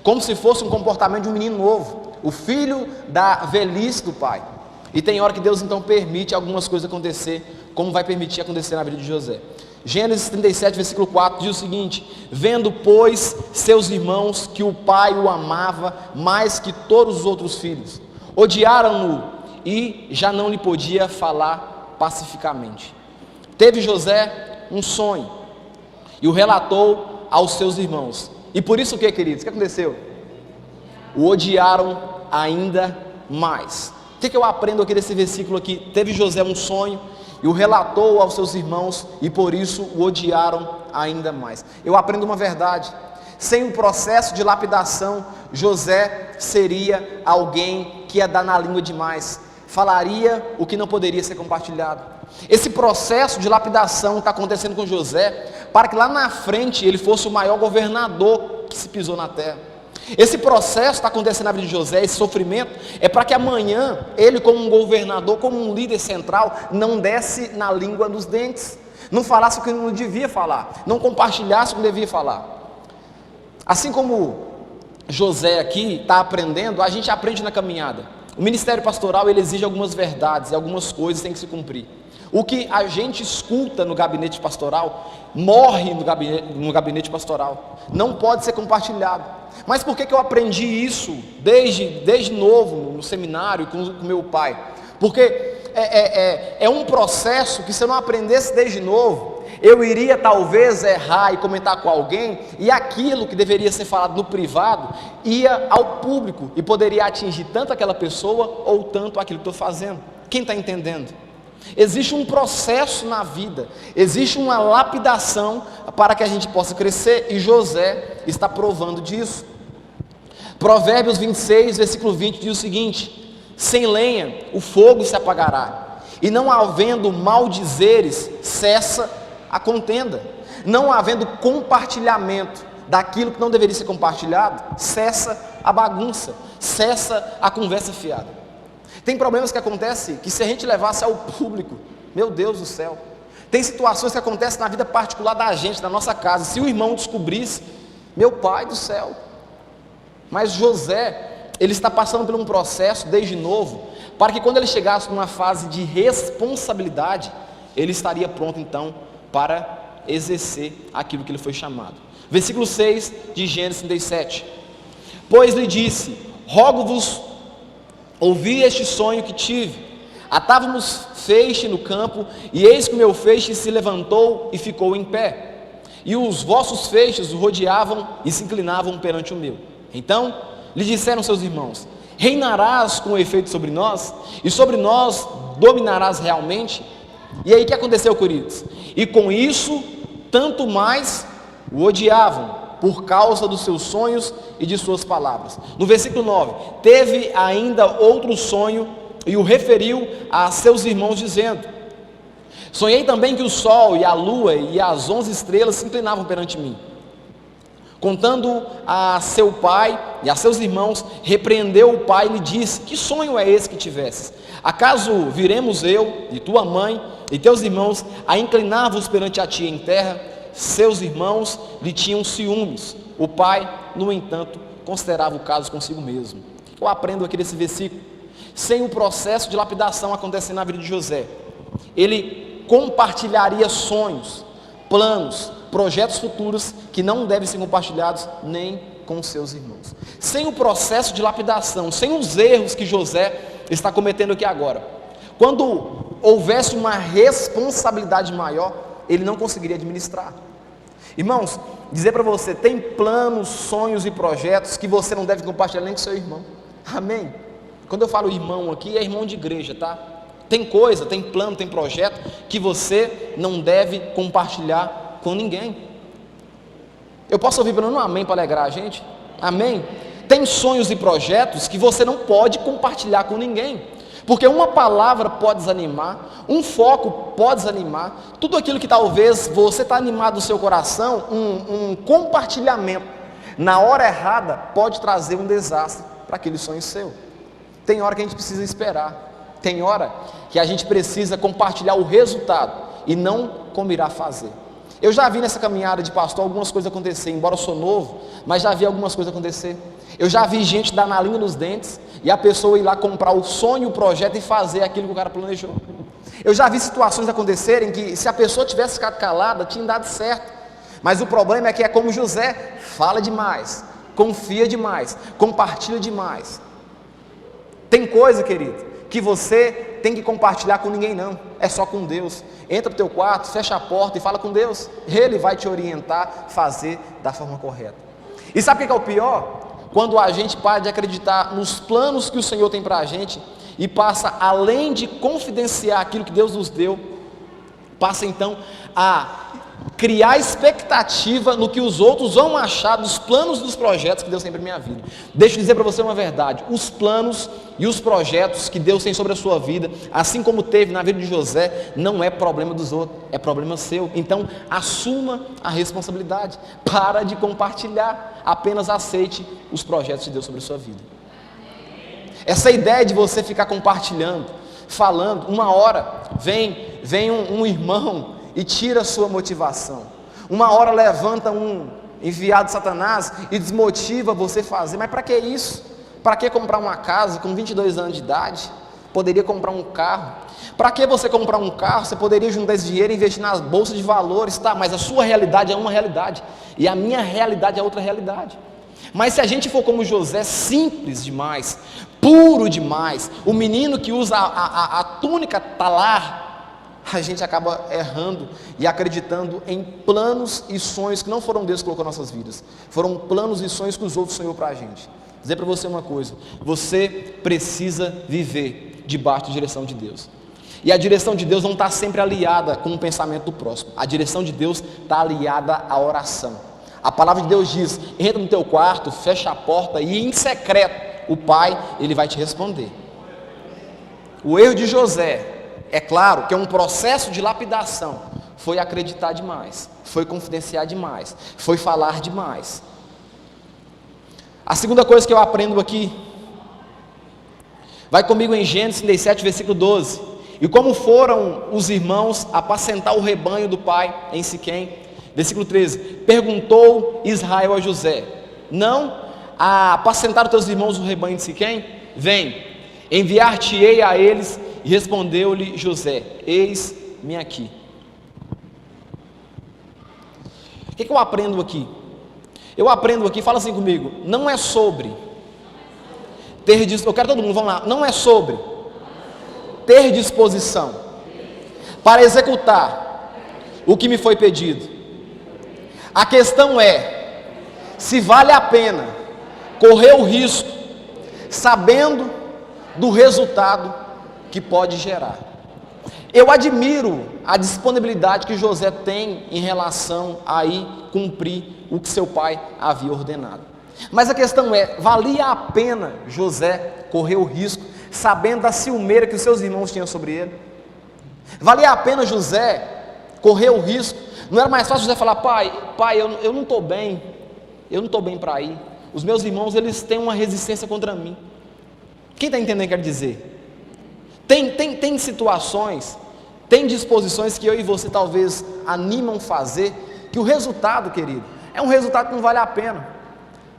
como se fosse um comportamento de um menino novo, o filho da velhice do pai. E tem hora que Deus então permite algumas coisas acontecer, como vai permitir acontecer na vida de José. Gênesis 37, versículo 4 diz o seguinte: vendo, pois, seus irmãos que o pai o amava mais que todos os outros filhos, odiaram-no e já não lhe podia falar pacificamente. Teve José um sonho e o relatou aos seus irmãos. E por isso o que, queridos? O que aconteceu? O odiaram ainda mais. O que eu aprendo aqui desse versículo aqui? Teve José um sonho e o relatou aos seus irmãos e por isso o odiaram ainda mais. Eu aprendo uma verdade: sem o processo de lapidação, José seria alguém que ia dar na língua demais, falaria o que não poderia ser compartilhado. Esse processo de lapidação está acontecendo com José para que lá na frente ele fosse o maior governador que se pisou na terra. Esse processo está acontecendo na vida de José, esse sofrimento é para que amanhã ele, como um governador, como um líder central, não desse na língua dos dentes, não falasse o que não devia falar, não compartilhasse o que devia falar. Assim como José aqui está aprendendo, a gente aprende na caminhada. O ministério pastoral ele exige algumas verdades e algumas coisas têm que se cumprir. O que a gente escuta no gabinete pastoral, morre no gabinete pastoral, não pode ser compartilhado. Mas por que eu aprendi isso desde novo no seminário com meu pai? Porque é um processo que se eu não aprendesse desde novo, eu iria talvez errar e comentar com alguém, e aquilo que deveria ser falado no privado, ia ao público, e poderia atingir tanto aquela pessoa, ou tanto aquilo que estou fazendo. Quem está entendendo? Existe um processo na vida, existe uma lapidação para que a gente possa crescer, e José está provando disso. Provérbios 26, versículo 20 diz o seguinte: sem lenha o fogo se apagará, e não havendo maldizeres cessa a contenda. Não havendo compartilhamento daquilo que não deveria ser compartilhado, cessa a bagunça, cessa a conversa fiada. Tem problemas que acontecem que se a gente levasse ao público, meu Deus do céu, tem situações que acontecem na vida particular da gente, na nossa casa, se o irmão descobrisse, meu pai do céu. Mas José, ele está passando por um processo desde novo, para que quando ele chegasse numa fase de responsabilidade, ele estaria pronto então para exercer aquilo que ele foi chamado. Versículo 6 de Gênesis 37. Pois lhe disse: rogo-vos, ouvi este sonho que tive. Atávamos feixe no campo, e eis que o meu feixe se levantou e ficou em pé, e os vossos feixes o rodeavam e se inclinavam perante o meu. Então lhe disseram seus irmãos: reinarás com efeito sobre nós, e sobre nós dominarás realmente? E aí o que aconteceu, queridos? E com isso, tanto mais o odiavam, por causa dos seus sonhos e de suas palavras. No versículo 9, teve ainda outro sonho, e o referiu a seus irmãos, dizendo: sonhei também que o sol e a lua e as 11 estrelas se inclinavam perante mim. Contando a seu pai e a seus irmãos, repreendeu o pai e lhe disse: que sonho é esse que tivesses? Acaso viremos eu e tua mãe e teus irmãos a inclinar-vos perante a ti em terra? Seus irmãos lhe tinham ciúmes. O pai, no entanto, considerava o caso consigo mesmo. Eu aprendo aqui desse versículo: sem o processo de lapidação acontecendo na vida de José, ele compartilharia sonhos, planos, projetos futuros que não devem ser compartilhados nem com seus irmãos. Sem o processo de lapidação, sem os erros que José está cometendo aqui agora, quando houvesse uma responsabilidade maior, ele não conseguiria administrar. Irmãos, dizer para você, tem planos, sonhos e projetos que você não deve compartilhar nem com seu irmão. Amém? Quando eu falo irmão aqui, é irmão de igreja, tá? Tem coisa, tem plano, tem projeto que você não deve compartilhar com ninguém. Eu posso ouvir pelo menos um amém para alegrar a gente? Amém? Tem sonhos e projetos que você não pode compartilhar com ninguém, porque uma palavra pode desanimar, um foco pode desanimar, tudo aquilo que talvez você está animado no seu coração, um compartilhamento na hora errada pode trazer um desastre para aquele sonho seu. Tem hora que a gente precisa esperar, tem hora que a gente precisa compartilhar o resultado e não como irá fazer. Eu já vi nessa caminhada de pastor algumas coisas acontecer, embora eu sou novo, mas já vi algumas coisas acontecer. Eu já vi gente dar na língua nos dentes e a pessoa ir lá comprar o sonho, o projeto e fazer aquilo que o cara planejou. Eu já vi situações acontecerem que se a pessoa tivesse ficado calada, tinha dado certo. Mas o problema é que é como José, fala demais, confia demais, compartilha demais. Tem coisa, querido, que você tem que compartilhar com ninguém não, é só com Deus. Entra para o teu quarto, fecha a porta e fala com Deus. Ele vai te orientar a fazer da forma correta. E sabe o que é o pior? quando a gente para de acreditar nos planos que o Senhor tem para a gente e passa, além de confidenciar aquilo que Deus nos deu, passa então a criar expectativa no que os outros vão achar dos planos e dos projetos que Deus tem para a minha vida. Deixa eu dizer para você uma verdade: os planos e os projetos que Deus tem sobre a sua vida, assim como teve na vida de José, não é problema dos outros, é problema seu. Então assuma a responsabilidade, para de compartilhar, apenas aceite os projetos de Deus sobre a sua vida. Essa ideia de você ficar compartilhando, falando, uma hora vem um irmão e tira a sua motivação. Uma hora levanta um enviado de Satanás e desmotiva você a fazer. Mas para que isso? Para que comprar uma casa com 22 anos de idade? Poderia comprar um carro. Para que você comprar um carro? Você poderia juntar esse dinheiro e investir nas bolsas de valores, tá? Mas a sua realidade é uma realidade e a minha realidade é outra realidade. Mas se a gente for como José, simples demais, puro demais, o menino que usa a túnica talar, a gente acaba errando e acreditando em planos e sonhos que não foram Deus que colocou em nossas vidas, foram planos e sonhos que os outros sonhou para a gente. Vou dizer para você uma coisa: você precisa viver debaixo da direção de Deus. E a direção de Deus não está sempre aliada com o pensamento do próximo. A direção de Deus está aliada à oração. A palavra de Deus diz: entra no teu quarto, fecha a porta e em secreto o Pai, Ele vai te responder. O erro de José, é claro que é um processo de lapidação, foi acreditar demais, foi confidenciar demais, foi falar demais. A segunda coisa que eu aprendo aqui, vai comigo em Gênesis 37, versículo 12. E como foram os irmãos apacentar o rebanho do pai em Siquém, versículo 13, perguntou Israel a José: não apacentaram teus irmãos o rebanho de Siquém? Vem, enviar-te-ei a eles. E respondeu-lhe José: eis-me aqui. O que eu aprendo aqui? Eu aprendo aqui, fala assim comigo, não é sobre ter, eu quero todo mundo, vamos lá, não é sobre ter disposição para executar o que me foi pedido. A questão é se vale a pena correr o risco, sabendo do resultado que pode gerar. Eu admiro a disponibilidade que José tem em relação a ir cumprir o que seu pai havia ordenado. Mas a questão é, valia a pena José correr o risco, sabendo da ciumeira que os seus irmãos tinham sobre ele? Valia a pena José correr o risco? Não era mais fácil José falar: pai, eu não estou bem, para ir, os meus irmãos eles têm uma resistência contra mim. Quem está entendendo o que eu quero dizer? Tem situações, tem disposições que eu e você talvez animam fazer, que o resultado, querido, é um resultado que não vale a pena.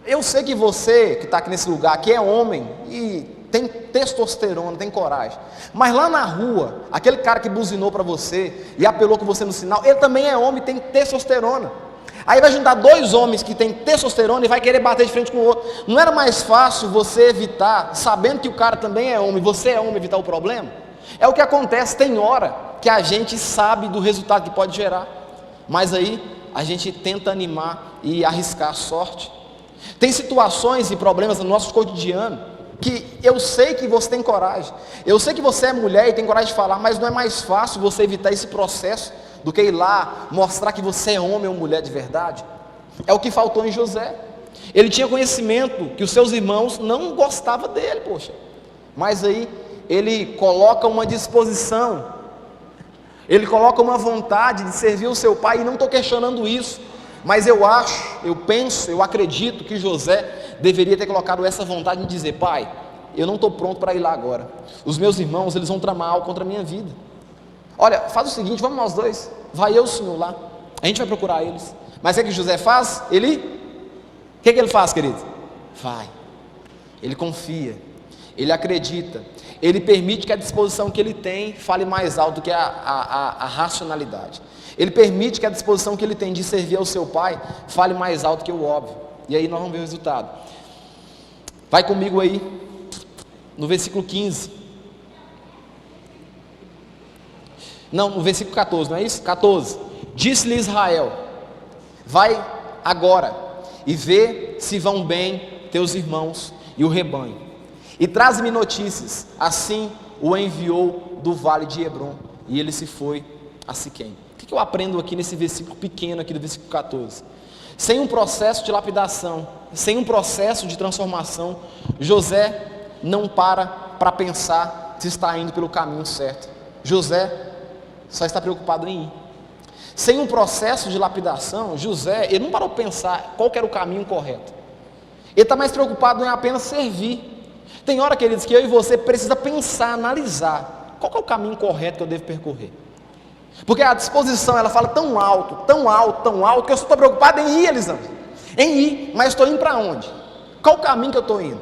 Eu sei que você que está aqui nesse lugar, que é homem e tem testosterona, tem coragem, mas lá na rua, aquele cara que buzinou para você e apelou com você no sinal, ele também é homem e tem testosterona. Aí vai juntar dois homens que têm testosterona e vai querer bater de frente com o outro. Não era mais fácil você evitar, sabendo que o cara também é homem, você é homem, evitar o problema? É o que acontece. Tem hora que a gente sabe do resultado que pode gerar, mas aí a gente tenta animar e arriscar a sorte. Tem situações e problemas no nosso cotidiano que eu sei que você tem coragem, eu sei que você é mulher e tem coragem de falar, mas não é mais fácil você evitar esse processo do que ir lá mostrar que você é homem ou mulher de verdade? É o que faltou em José. Ele tinha conhecimento que os seus irmãos não gostavam dele, poxa, mas aí ele coloca uma disposição, ele coloca uma vontade de servir o seu pai, e não estou questionando isso, mas eu penso, eu acredito que José deveria ter colocado essa vontade de dizer: pai, eu não estou pronto para ir lá agora, os meus irmãos eles vão tramar algo contra a minha vida. Olha, faz o seguinte, vamos nós dois, vai eu e o senhor lá, a gente vai procurar eles. Mas o que José faz? O que ele faz, querido? Vai, ele confia, ele acredita, ele permite que a disposição que ele tem fale mais alto do que a racionalidade. Ele permite que a disposição que ele tem de servir ao seu pai fale mais alto que o óbvio. E aí nós vamos ver o resultado. Vai comigo aí, no versículo 15. Não, no versículo 14, não é isso? 14. Disse-lhe Israel: vai agora e vê se vão bem teus irmãos e o rebanho, e traze-me notícias. Assim o enviou do vale de Hebrom, e ele se foi a Siquém. O que eu aprendo aqui nesse versículo pequeno aqui do versículo 14? Sem um processo de lapidação, sem um processo de transformação, José não para pensar se está indo pelo caminho certo. José só está preocupado em ir. Sem um processo de lapidação, José, ele não parou para pensar qual que era o caminho correto. Ele está mais preocupado em apenas servir. Tem hora, queridos, que eu e você precisa pensar, analisar qual que é o caminho correto que eu devo percorrer. Porque a disposição, ela fala tão alto, tão alto, tão alto, que eu só estou preocupado em ir, Elisandro. Em ir, mas estou indo para onde? Qual o caminho que eu estou indo?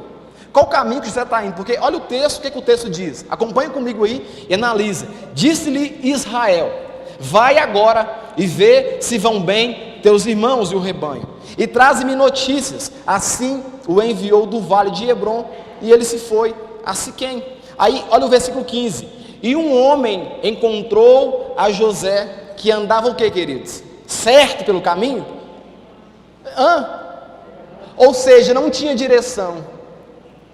Qual o caminho que José está indo? Porque olha o texto, o que o texto diz? Acompanhe comigo aí e analisa. Disse-lhe Israel: vai agora e vê se vão bem teus irmãos e o rebanho, e traze-me notícias. Assim o enviou do vale de Hebrom, e ele se foi a Siquém. Aí olha o versículo 15. E um homem encontrou a José, que andava o que, queridos? Certo pelo caminho? Ou seja, não tinha direção.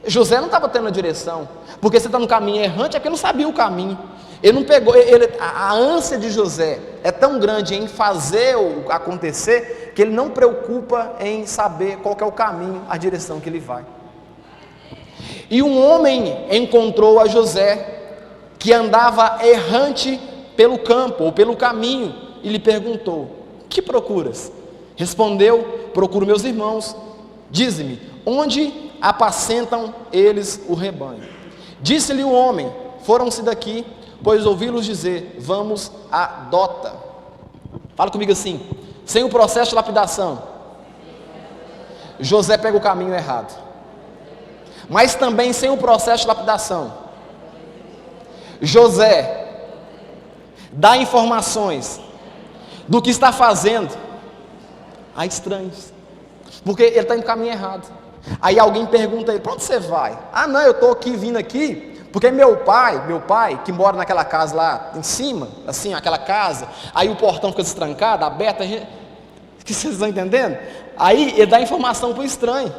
José não estava tendo a direção, porque você está no caminho errante, é porque ele não sabia o caminho. Ele não pegou, a ânsia de José é tão grande em fazer o acontecer, que ele não preocupa em saber qual que é o caminho, a direção que ele vai. E um homem encontrou a José, que andava errante pelo campo, ou pelo caminho, e lhe perguntou: que procuras? Respondeu: procuro meus irmãos. Dize-me, onde apacentam eles o rebanho? Disse-lhe o homem: foram-se daqui, pois ouvi-los dizer: vamos a Dota. Fala comigo assim: sem o processo de lapidação, José pega o caminho errado. Mas também sem o processo de lapidação, José dá informações do que está fazendo a estranhos, porque ele está indo no caminho errado. Aí alguém pergunta a ele: para onde você vai? Ah, não, eu estou aqui, vindo aqui, porque meu pai, que mora naquela casa lá em cima, assim, aquela casa, aí o portão fica destrancado, aberto, que vocês estão entendendo? Aí ele dá informação para o estranho.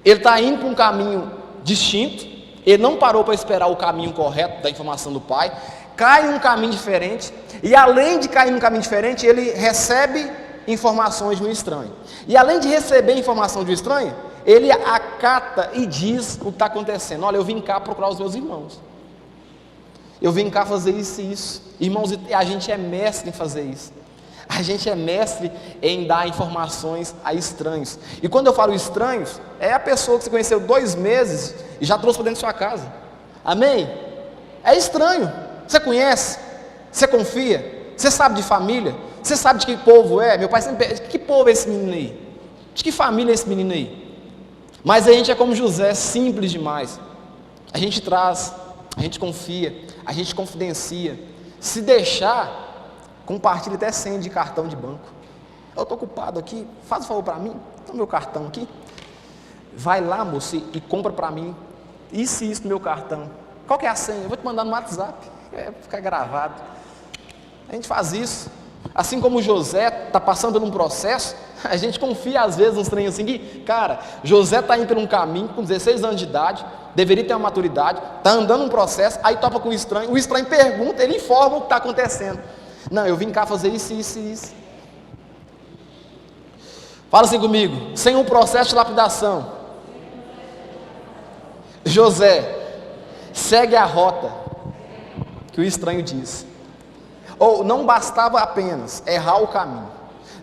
Ele está indo para um caminho distinto, ele não parou para esperar o caminho correto da informação do pai, cai em um caminho diferente, e além de cair em um caminho diferente, ele recebe informações de um estranho. E além de receber informação de um estranho, ele acata e diz o que está acontecendo. Olha, eu vim cá procurar os meus irmãos. Eu vim cá fazer isso e isso. Irmãos, a gente é mestre em fazer isso. A gente é mestre em dar informações a estranhos. E quando eu falo estranhos, é a pessoa que você conheceu 2 meses e já trouxe para dentro da sua casa. Amém? É estranho. Você conhece? Você confia? Você sabe de família? Você sabe de que povo é? Meu pai sempre pergunta: de que povo é esse menino aí? De que família é esse menino aí? Mas a gente é como José, simples demais. A gente traz, a gente confia, a gente confidencia. Se deixar, compartilha até senha de cartão de banco. Eu estou ocupado aqui, faz um favor para mim, toma meu cartão aqui. Vai lá, moço, e compra para mim isso e isso no meu cartão. Qual que é a senha? Eu vou te mandar no WhatsApp, ficar gravado. A gente faz isso. Assim como José está passando por um processo, a gente confia às vezes nos trem assim que, cara, José está indo por um caminho com 16 anos de idade, deveria ter uma maturidade, está andando um processo, aí topa com o estranho pergunta, ele informa o que está acontecendo. Não, eu vim cá fazer isso, isso e isso. Fala assim comigo: sem um processo de lapidação, José segue a rota que o estranho diz. Ou não bastava apenas errar o caminho,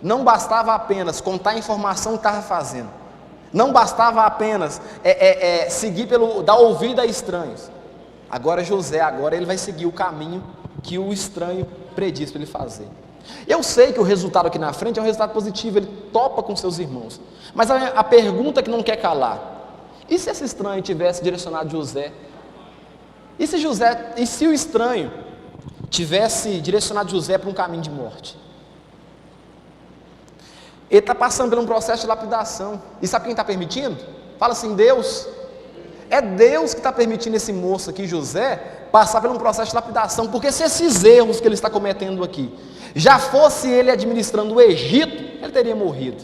não bastava apenas contar a informação que estava fazendo, não bastava apenas seguir dar ouvido a estranhos. Agora José, ele vai seguir o caminho que o estranho prediz para ele fazer. Eu sei que o resultado aqui na frente é um resultado positivo, ele topa com seus irmãos. Mas a pergunta que não quer calar: e se esse estranho tivesse direcionado José? E se o estranho tivesse direcionado José para um caminho de morte? Ele está passando por um processo de lapidação. E sabe quem está permitindo? Fala assim: Deus. É Deus que está permitindo esse moço aqui, José, passar por um processo de lapidação. Porque se esses erros que ele está cometendo aqui já fosse ele administrando o Egito, ele teria morrido.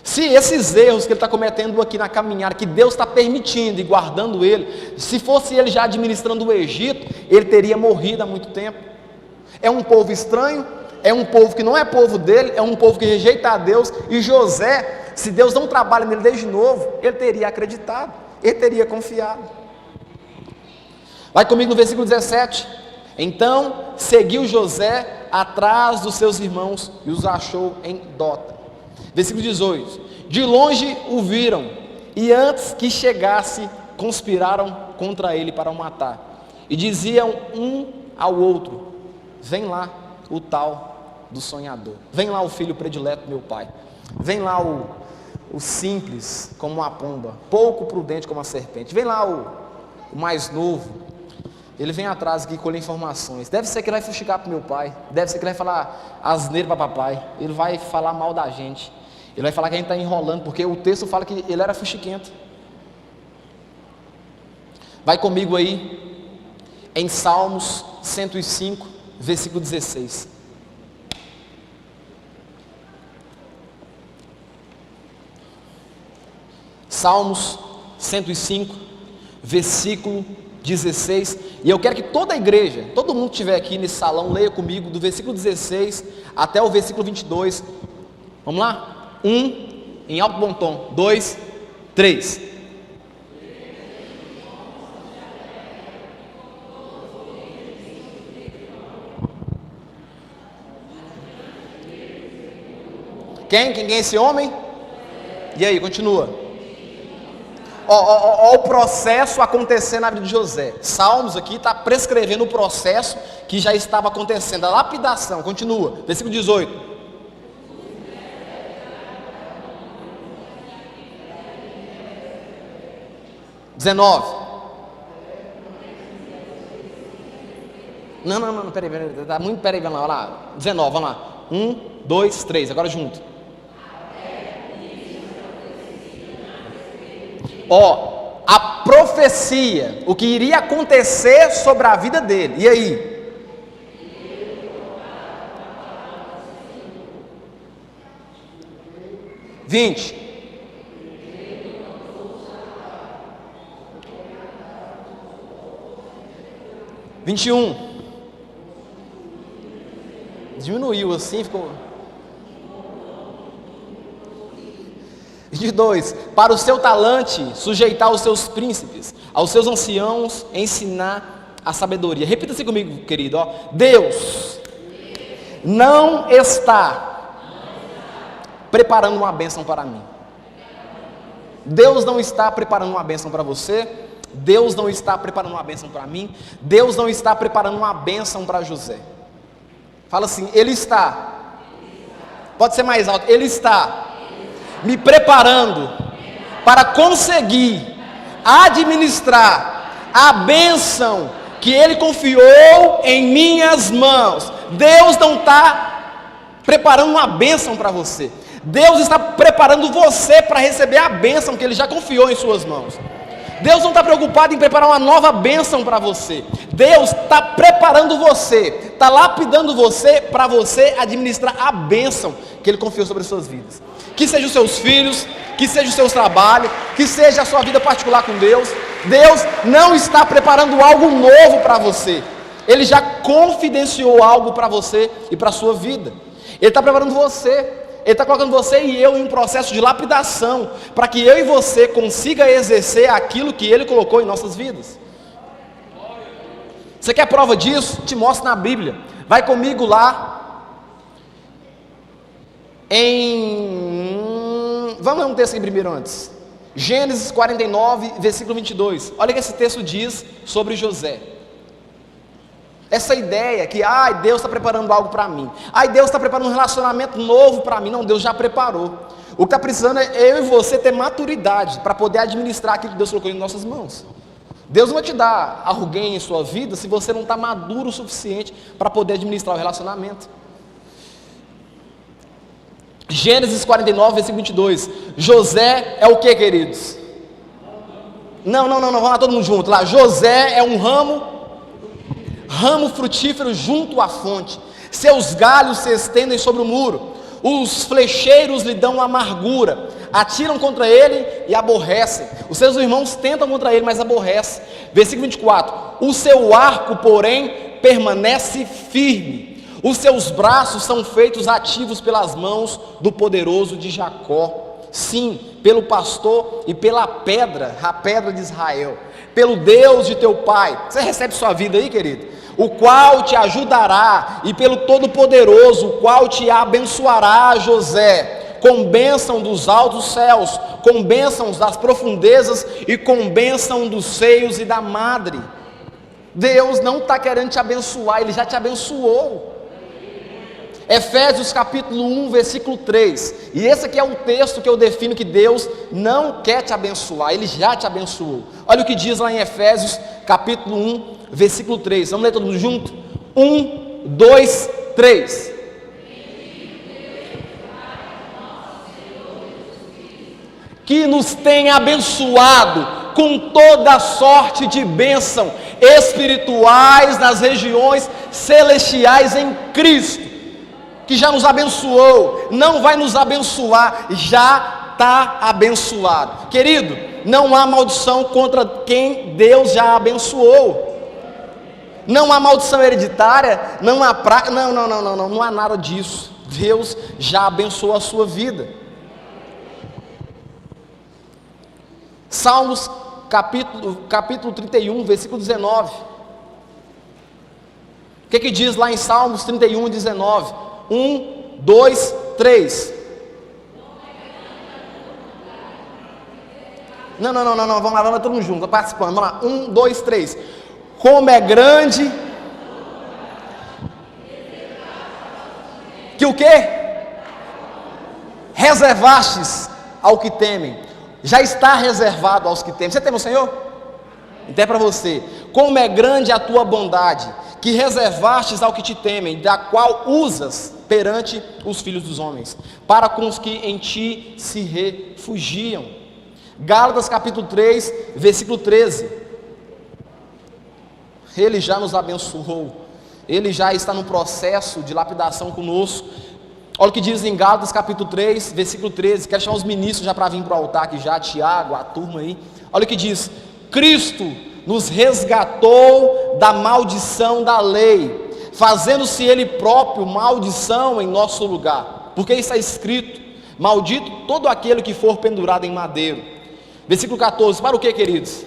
Se esses erros que ele está cometendo aqui na caminhada, que Deus está permitindo e guardando ele, se fosse ele já administrando o Egito, ele teria morrido há muito tempo. É um povo estranho, é um povo que não é povo dele, é um povo que rejeita a Deus, e José, se Deus não trabalha nele desde novo, ele teria acreditado, ele teria confiado. Vai comigo no versículo 17. Então seguiu José atrás dos seus irmãos e os achou em Dota. Versículo 18. De longe o viram, e antes que chegasse, conspiraram contra ele para o matar. E diziam um ao outro: vem lá o tal do sonhador, vem lá o filho predileto do meu pai, vem lá o simples como uma pomba, pouco prudente como a serpente, vem lá o mais novo. Ele vem atrás aqui colher informações. Deve ser que ele vai fuxicar para o meu pai, deve ser que ele vai falar asneiro para papai, ele vai falar mal da gente, ele vai falar que a gente está enrolando, porque o texto fala que ele era fuxiquento. Vai comigo aí em Salmos 105, versículo 16. Salmos 105, versículo 16. E eu quero que toda a igreja, todo mundo que estiver aqui nesse salão, leia comigo do versículo 16 até o versículo 22. Vamos lá? 1, em alto bom tom. 2, 3. Quem é esse homem? E aí, continua. Ó, o processo acontecendo na vida de José. Salmos aqui está prescrevendo o processo que já estava acontecendo, a lapidação. Continua, versículo 18. Não, peraí, tá muito, peraí, vamos lá, 19, vamos lá. 1, 2, 3, agora junto. A profecia, o que iria acontecer sobre a vida dele. E aí? Vinte. Vinte e um. Diminuiu assim, ficou. 22. Para o seu talante sujeitar os seus príncipes, aos seus anciãos ensinar a sabedoria. Repita assim comigo, querido. Deus não está preparando uma bênção para mim. Deus não está preparando uma bênção para você. Deus não está preparando uma bênção para mim. Deus não está preparando uma bênção para José. Fala assim, Ele está. Pode ser mais alto. Ele está me preparando para conseguir administrar a bênção que Ele confiou em minhas mãos. Deus não está preparando uma bênção para você. Deus está preparando você para receber a bênção que Ele já confiou em suas mãos. Deus não está preocupado em preparar uma nova bênção para você. Deus está preparando você, está lapidando você para você administrar a bênção que Ele confiou sobre as suas vidas. Que seja os seus filhos, que seja os seus trabalhos, que seja a sua vida particular com Deus. Deus não está preparando algo novo para você. Ele já confidenciou algo para você e para a sua vida. Ele está preparando você. Ele está colocando você e eu em um processo de lapidação, para que eu e você consiga exercer aquilo que Ele colocou em nossas vidas. Você quer prova disso? Te mostro na Bíblia. Vai comigo lá vamos ler um texto aqui primeiro antes. Gênesis 49, versículo 22. Olha o que esse texto diz sobre José. Essa ideia que, Deus está preparando algo para mim. Deus está preparando um relacionamento novo para mim. Não, Deus já preparou. O que está precisando é eu e você ter maturidade para poder administrar aquilo que Deus colocou em nossas mãos. Deus não vai te dar alguém em sua vida se você não está maduro o suficiente para poder administrar o relacionamento. Gênesis 49, versículo 22. José é o que, queridos? Não, vamos lá todo mundo junto lá. José é um ramo frutífero junto à fonte. Seus galhos se estendem sobre o muro. Os flecheiros lhe dão amargura. atiram contra ele e aborrecem. Os seus irmãos tentam contra ele, mas aborrecem. Versículo 24: o seu arco, porém, permanece firme, os seus braços são feitos ativos pelas mãos do poderoso de Jacó. Sim, pelo pastor e pela pedra, a pedra de Israel, pelo Deus de teu pai. Você recebe sua vida aí, querido? O qual te ajudará, e pelo Todo-Poderoso, o qual te abençoará, José, com bênção dos altos céus, com bênçãos das profundezas e com bênção dos seios e da madre. Deus não está querendo te abençoar, Ele já te abençoou. Efésios capítulo 1, versículo 3, e esse aqui é um texto que eu defino que Deus não quer te abençoar, Ele já te abençoou. Olha o que diz lá em Efésios capítulo 1, versículo 3, vamos ler todo mundo junto? 1, 2, 3. Que nos tem abençoado com toda sorte de bênção espirituais nas regiões celestiais em Cristo, que já nos abençoou, não vai nos abençoar, já está abençoado. Querido, não há maldição contra quem Deus já abençoou. Não há maldição hereditária, não há não há nada disso. Deus já abençoou a sua vida. Salmos capítulo 31, versículo 19. O que diz lá em Salmos 31, 19? 1, 2, 3. Não, vamos lá, todo mundo junto, participando, vamos lá, 1, 2, 3. Como é grande, que o quê? Reservastes ao que temem, já está reservado aos que temem. Você teme o Senhor? Então é para você. Como é grande a tua bondade, que reservastes ao que te temem, da qual usas perante os filhos dos homens, para com os que em ti se refugiam. Gálatas capítulo 3, versículo 13. Ele já nos abençoou, Ele já está no processo de lapidação conosco. Olha o que diz em Gálatas capítulo 3, versículo 13. Quero chamar os ministros já para vir para o altar aqui já, Tiago, a turma aí. Olha o que diz: Cristo nos resgatou da maldição da lei, fazendo-se Ele próprio maldição em nosso lugar, porque está escrito: maldito todo aquele que for pendurado em madeiro. Versículo 14, para o que, queridos?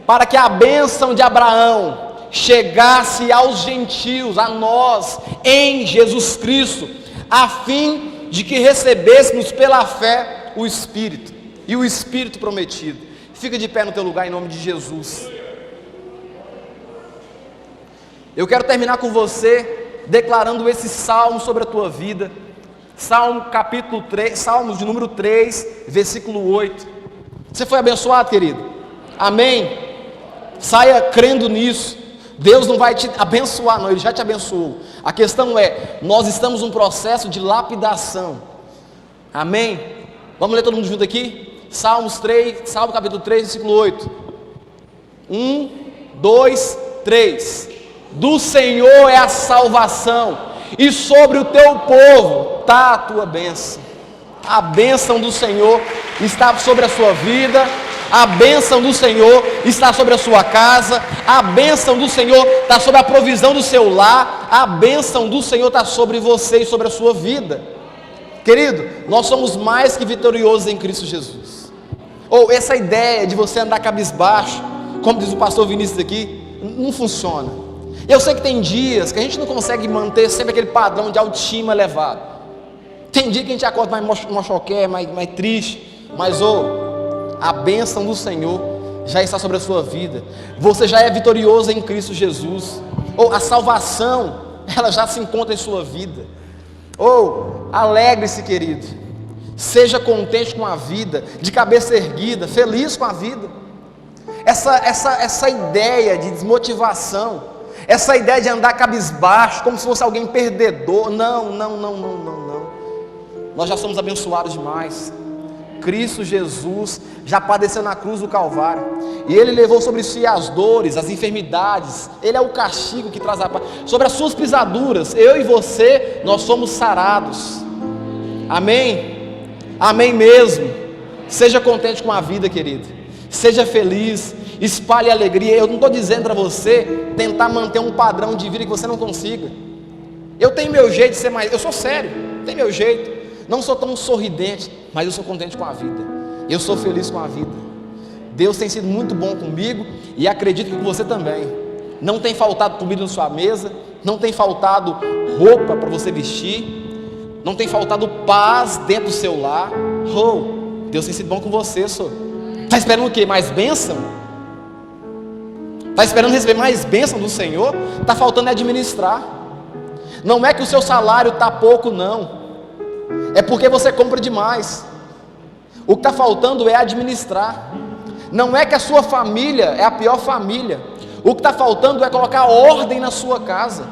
Para que a bênção de Abraão chegasse aos gentios, a nós, em Jesus Cristo, a fim de que recebêssemos pela fé o Espírito, e o Espírito prometido. Fica de pé no teu lugar em nome de Jesus. Eu quero terminar com você declarando esse salmo sobre a tua vida. Salmo capítulo 3, Salmos de número 3, versículo 8. Você foi abençoado, querido? Amém? Saia crendo nisso. Deus não vai te abençoar, não, Ele já te abençoou. A questão é, nós estamos num processo de lapidação. Amém? Vamos ler todo mundo junto aqui? Salmo capítulo 3, versículo 8. 1, 2, 3. Do Senhor é a salvação, e sobre o teu povo está a tua bênção. A bênção do Senhor está sobre a sua vida, a bênção do Senhor está sobre a sua casa, a bênção do Senhor está sobre a provisão do seu lar, a bênção do Senhor está sobre você e sobre a sua vida. Querido, nós somos mais que vitoriosos em Cristo Jesus. Ou essa ideia de você andar cabisbaixo, como diz o pastor Vinícius aqui, não funciona. Eu sei que tem dias que a gente não consegue manter sempre aquele padrão de autoestima elevado. Tem dia que a gente acorda mais mochoqué, mais triste, mas a bênção do Senhor já está sobre a sua vida. Você já é vitorioso em Cristo Jesus. A salvação, ela já se encontra em sua vida. Alegre-se, querido. Seja contente com a vida, de cabeça erguida, feliz com a vida. Essa ideia de desmotivação, essa ideia de andar cabisbaixo, como se fosse alguém perdedor, não. Nós já somos abençoados demais. Cristo Jesus já padeceu na cruz do Calvário, e Ele levou sobre si as dores, as enfermidades. Ele é o castigo que traz a paz. Sobre as suas pisaduras, eu e você, nós somos sarados. Amém? Amém mesmo. Seja contente com a vida, querido. Seja feliz, espalhe alegria. Eu não estou dizendo para você tentar manter um padrão de vida que você não consiga. Eu tenho meu jeito de ser mais, eu sou sério, tenho meu jeito. Não sou tão sorridente, mas eu sou contente com a vida. Eu sou feliz com a vida. Deus tem sido muito bom comigo e acredito que com você também. Não tem faltado comida na sua mesa, não tem faltado roupa para você vestir, não tem faltado paz dentro do seu lar. Oh, Deus tem sido bom com você, senhor. Está esperando o quê? Mais bênção? Está esperando receber mais bênção do Senhor? Está faltando administrar. Não é que o seu salário está pouco, não. É porque você compra demais. O que está faltando é administrar. Não é que a sua família é a pior família. O que está faltando é colocar ordem na sua casa.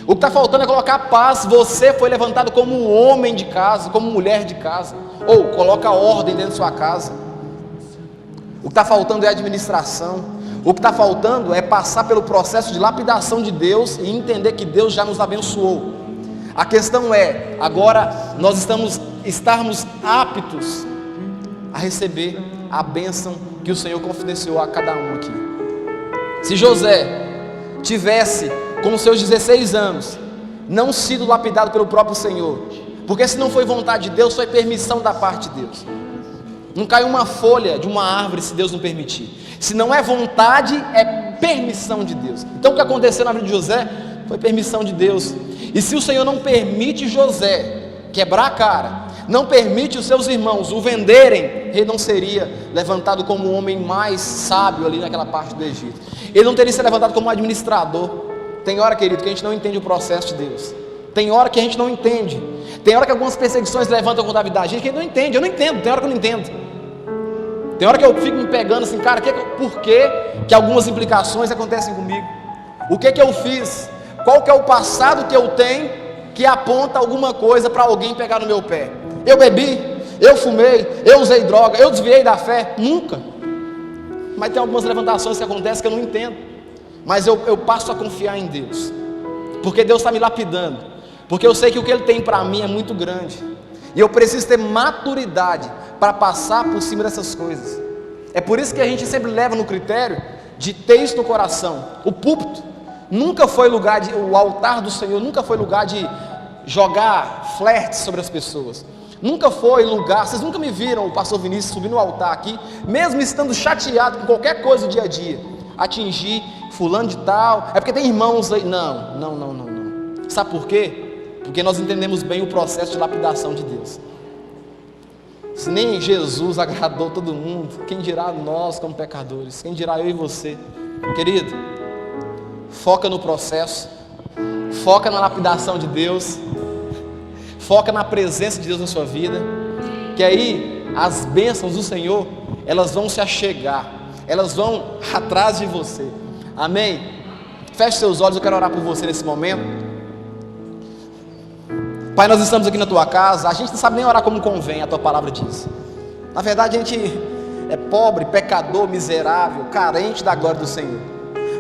O que está faltando é colocar paz. Você foi levantado como um homem de casa, como mulher de casa. Ou coloca ordem dentro da sua casa. O que está faltando é administração. O que está faltando é passar pelo processo de lapidação de Deus e entender que Deus já nos abençoou. A questão é, agora nós estarmos aptos a receber a bênção que o Senhor confidenciou a cada um aqui. Se José tivesse, com seus 16 anos, não sido lapidado pelo próprio Senhor, porque se não foi vontade de Deus, foi permissão da parte de Deus. Não cai uma folha de uma árvore se Deus não permitir. Se não é vontade, é permissão de Deus. Então o que aconteceu na vida de José foi permissão de Deus. E se o Senhor não permite José quebrar a cara, não permite os seus irmãos o venderem, ele não seria levantado como o homem mais sábio ali naquela parte do Egito. Ele não teria sido levantado como administrador. Tem hora, querido, que a gente não entende o processo de Deus. Tem hora que a gente não entende. Tem hora que algumas perseguições levantam contra a vida da gente que a gente não entende. Eu não entendo, tem hora que eu não entendo. Tem hora que eu fico me pegando assim, cara, por que algumas implicações acontecem comigo? O que eu fiz? Qual que é o passado que eu tenho que aponta alguma coisa para alguém pegar no meu pé? Eu bebi, eu fumei, eu usei droga, eu desviei da fé? Nunca. Mas tem algumas levantações que acontecem que eu não entendo. Mas eu passo a confiar em Deus, porque Deus está me lapidando, porque eu sei que o que Ele tem para mim é muito grande, e eu preciso ter maturidade para passar por cima dessas coisas. É por isso que a gente sempre leva no critério de ter isso no coração. O púlpito nunca foi lugar o altar do Senhor nunca foi lugar de jogar flertes sobre as pessoas. Nunca foi lugar, vocês nunca me viram o pastor Vinícius subir no altar aqui, mesmo estando chateado com qualquer coisa do dia a dia, atingir fulano de tal, é porque tem irmãos aí. Não. Sabe por quê? Porque nós entendemos bem o processo de lapidação de Deus. Se nem Jesus agradou todo mundo, quem dirá nós como pecadores? Quem dirá eu e você? Querido, foca no processo, foca na lapidação de Deus, foca na presença de Deus na sua vida, que aí as bênçãos do Senhor, elas vão se achegar, elas vão atrás de você. Amém? Feche seus olhos, eu quero orar por você nesse momento. Pai, nós estamos aqui na tua casa, a gente não sabe nem orar como convém, a tua palavra diz. Na verdade a gente é pobre, pecador, miserável, carente da glória do Senhor.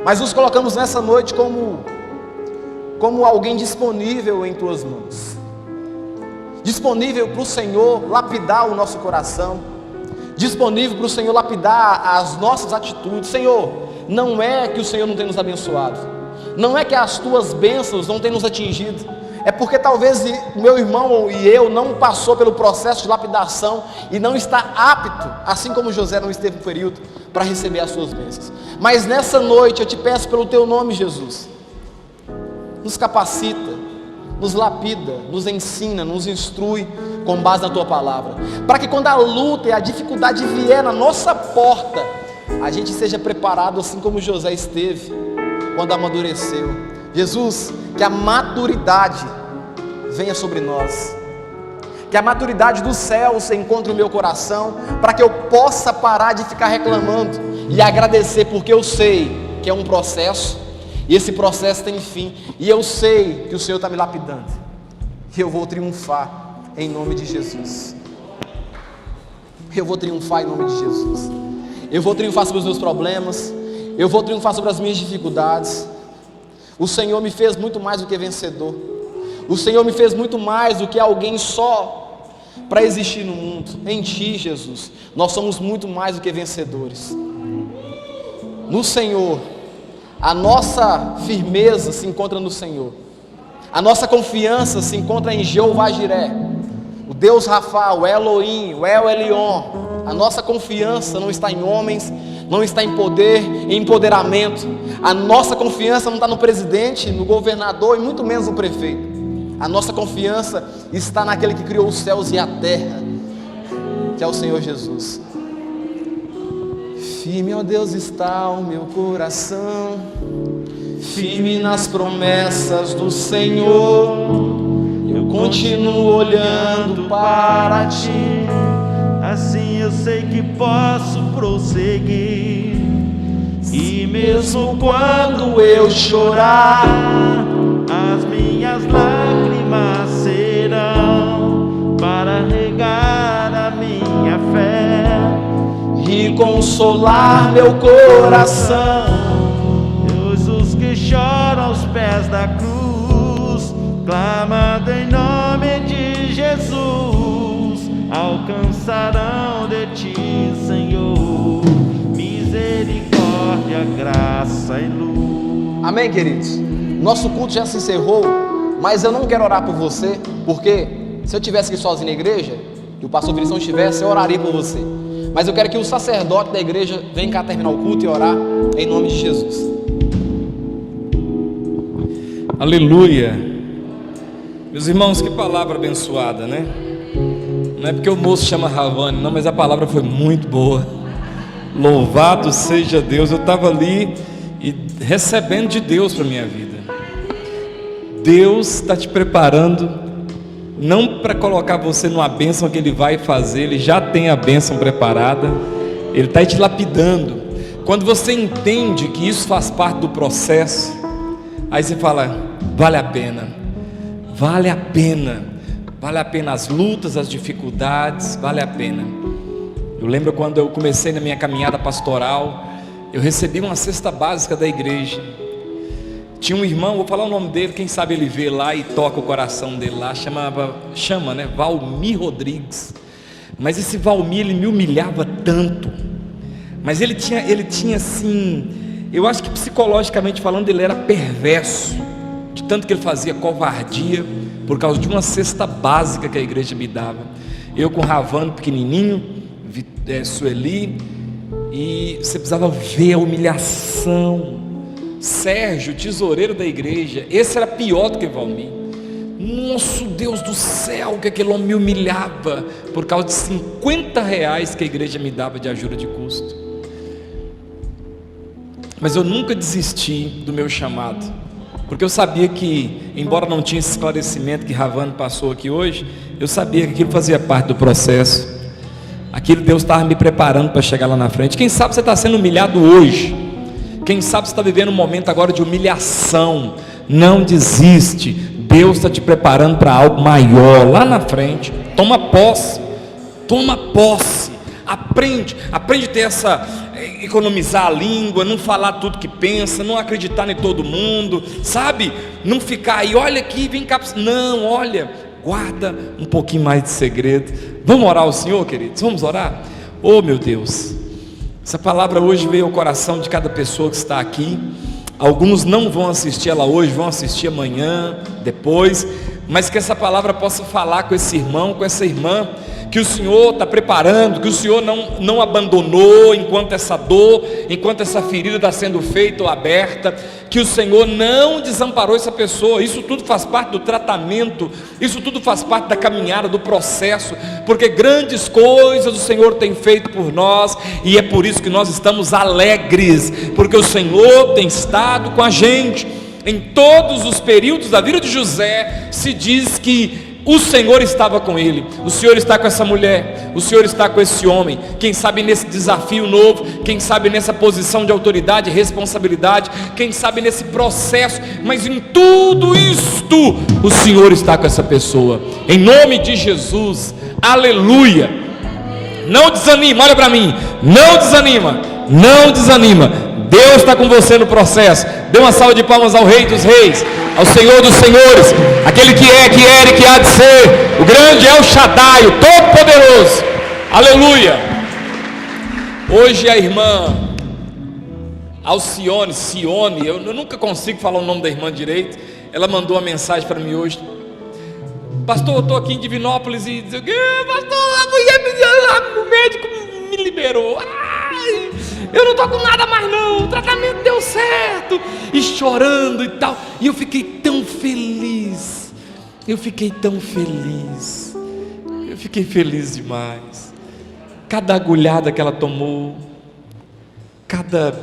Mas nos colocamos nessa noite como alguém disponível em tuas mãos, disponível para o Senhor lapidar o nosso coração, disponível para o Senhor lapidar as nossas atitudes. Senhor, não é que o Senhor não tenha nos abençoado, não é que as tuas bênçãos não tenham nos atingido, é porque talvez o meu irmão e eu não passou pelo processo de lapidação e não está apto, assim como José não esteve no período, para receber as suas bênçãos. Mas nessa noite eu te peço pelo teu nome, Jesus, nos capacita, nos lapida, nos ensina, nos instrui com base na tua palavra, para que quando a luta e a dificuldade vier na nossa porta, a gente seja preparado assim como José esteve quando amadureceu. Jesus, que a maturidade venha sobre nós, que a maturidade do céu se encontre no meu coração, para que eu possa parar de ficar reclamando e agradecer, porque eu sei que é um processo, e esse processo tem fim, e eu sei que o Senhor está me lapidando, e eu vou triunfar em nome de Jesus. Eu vou triunfar em nome de Jesus. Eu vou triunfar sobre os meus problemas, eu vou triunfar sobre as minhas dificuldades. O Senhor me fez muito mais do que vencedor. O Senhor me fez muito mais do que alguém só para existir no mundo. Em Ti, Jesus, nós somos muito mais do que vencedores. No Senhor, a nossa firmeza se encontra no Senhor. A nossa confiança se encontra em Jeová Jiré, o Deus Rafa, o Elohim, o El Elyon. A nossa confiança não está em homens, não está em poder, em empoderamento. A nossa confiança não está no presidente, no governador e muito menos no prefeito. A nossa confiança está naquele que criou os céus e a terra, que é o Senhor Jesus. Firme, ó Deus, está o meu coração, firme nas promessas do Senhor. Eu continuo olhando para Ti, assim eu sei que posso prosseguir. E mesmo quando eu chorar, as minhas lágrimas serão para regar a minha fé e consolar meu coração. Jesus que chora aos pés da cruz, clamando em nome de Jesus, alcançarão de Ti, Senhor, misericórdia, graça e luz. Amém, queridos? Nosso culto já se encerrou, mas eu não quero orar por você, porque se eu estivesse aqui sozinho na igreja, e o pastor Vinícius não estivesse, eu oraria por você. Mas eu quero que o sacerdote da igreja venha cá terminar o culto e orar em nome de Jesus. Aleluia. Meus irmãos, que palavra abençoada, né? Não é porque o moço chama Ravani, não, mas a palavra foi muito boa. Louvado seja Deus. Eu estava ali e recebendo de Deus para a minha vida. Deus está te preparando, não para colocar você numa bênção que Ele vai fazer, Ele já tem a bênção preparada, Ele está te lapidando. Quando você entende que isso faz parte do processo, aí você fala, vale a pena, vale a pena, vale a pena as lutas, as dificuldades, vale a pena. Eu lembro quando eu comecei na minha caminhada pastoral, eu recebi uma cesta básica da igreja. Tinha um irmão, vou falar o nome dele, quem sabe ele vê lá e toca o coração dele lá, chama, né, Valmir Rodrigues. Mas esse Valmir, ele me humilhava tanto, mas ele tinha assim, eu acho que psicologicamente falando, ele era perverso, de tanto que ele fazia covardia, por causa de uma cesta básica que a igreja me dava. Eu com Ravano pequenininho, Sueli, e você precisava ver a humilhação. Sérgio, tesoureiro da igreja, esse era pior do que Valmir. Nosso Deus do céu, que aquele homem me humilhava por causa de R$50 que a igreja me dava de ajuda de custo. Mas eu nunca desisti do meu chamado, porque eu sabia que, embora não tinha esse esclarecimento que Ravano passou aqui hoje, eu sabia que aquilo fazia parte do processo. Aquilo Deus estava me preparando para chegar lá na frente. Quem sabe você está sendo humilhado hoje, quem sabe você está vivendo um momento agora de humilhação. Não desiste, Deus está te preparando para algo maior lá na frente. Toma posse, aprende a ter economizar a língua, não falar tudo que pensa, não acreditar em todo mundo, sabe? Não ficar aí, olha aqui, vem cá, não, olha, guarda um pouquinho mais de segredo. Vamos orar ao Senhor, queridos? Vamos orar? Oh meu Deus, essa palavra hoje veio ao coração de cada pessoa que está aqui. Alguns não vão assistir ela hoje, vão assistir amanhã, depois, mas que essa palavra possa falar com esse irmão, com essa irmã, que o Senhor está preparando, que o Senhor não abandonou enquanto essa dor, enquanto essa ferida está sendo feita ou aberta, que o Senhor não desamparou essa pessoa. Isso tudo faz parte do tratamento, isso tudo faz parte da caminhada, do processo, porque grandes coisas o Senhor tem feito por nós, e é por isso que nós estamos alegres, porque o Senhor tem estado com a gente. Em todos os períodos da vida de José, se diz que o Senhor estava com ele. O Senhor está com essa mulher, o Senhor está com esse homem. Quem sabe nesse desafio novo, quem sabe nessa posição de autoridade e responsabilidade, quem sabe nesse processo, mas em tudo isto o Senhor está com essa pessoa, em nome de Jesus, aleluia. Não desanima, olha para mim, não desanima, Deus está com você no processo. Dê uma salva de palmas ao Rei dos Reis, ao Senhor dos Senhores, aquele que é, que era e que há de ser. O grande El Shaddai, o Todo-Poderoso. Aleluia. Hoje a irmã Alcione, Sione, eu nunca consigo falar o nome da irmã direito. Ela mandou uma mensagem para mim hoje. Pastor, eu estou aqui em Divinópolis e diz, pastor, o médico me liberou. Ai, eu não estou com nada mais não, o tratamento deu certo. E chorando e tal. E eu fiquei tão feliz. Eu fiquei feliz demais. Cada agulhada que ela tomou, cada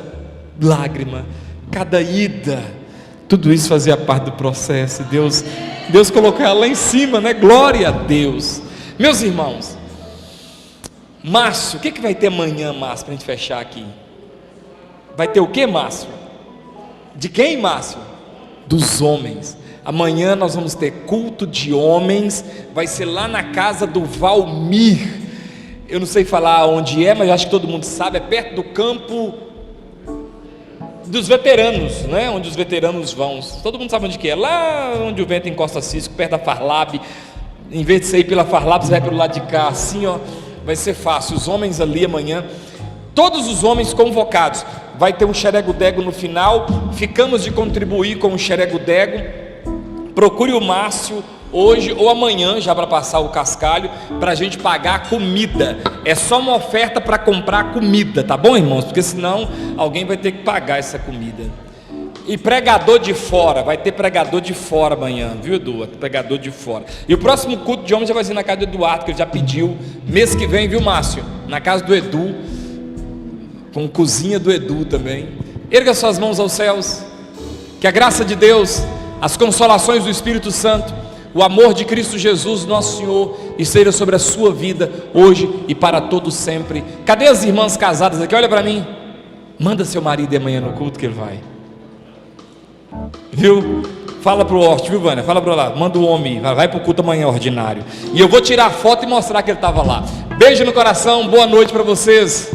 lágrima, cada ida, tudo isso fazia parte do processo. Deus colocou ela lá em cima, né? Glória a Deus. Meus irmãos, Márcio, o que vai ter amanhã, Márcio, para a gente fechar aqui? Vai ter o que, Márcio? De quem, Márcio? Dos homens. Amanhã nós vamos ter culto de homens. Vai ser lá na casa do Valmir. Eu não sei falar onde é, mas acho que todo mundo sabe. É perto do campo dos veteranos, né? Onde os veteranos vão. Todo mundo sabe onde que é. Lá onde o vento encosta Cisco, perto da Farlab. Em vez de você ir pela Farlab, você vai pelo lado de cá, assim, ó. Vai ser fácil. Os homens ali amanhã, todos os homens convocados. Vai ter um xerego-dego no final. Ficamos de contribuir com o xerego-dego. Procure o Márcio hoje ou amanhã, já para passar o cascalho, para a gente pagar a comida. É só uma oferta para comprar comida, tá bom, irmãos? Porque senão alguém vai ter que pagar essa comida. E pregador de fora, vai ter pregador de fora amanhã, viu, Edu? Pregador de fora. E o próximo culto de homens já vai ser na casa do Eduardo, que ele já pediu. Mês que vem, viu, Márcio? Na casa do Edu, com cozinha do Edu também. Erga suas mãos aos céus. Que a graça de Deus, as consolações do Espírito Santo, o amor de Cristo Jesus, nosso Senhor, esteja sobre a sua vida, hoje e para todos sempre. Cadê as irmãs casadas aqui? Olha para mim. Manda seu marido de amanhã no culto que ele vai. Viu? Fala para o Horte, viu, Vânia? Fala para lá. Manda o homem, vai para o culto amanhã ordinário. E eu vou tirar a foto e mostrar que ele estava lá. Beijo no coração, boa noite para vocês.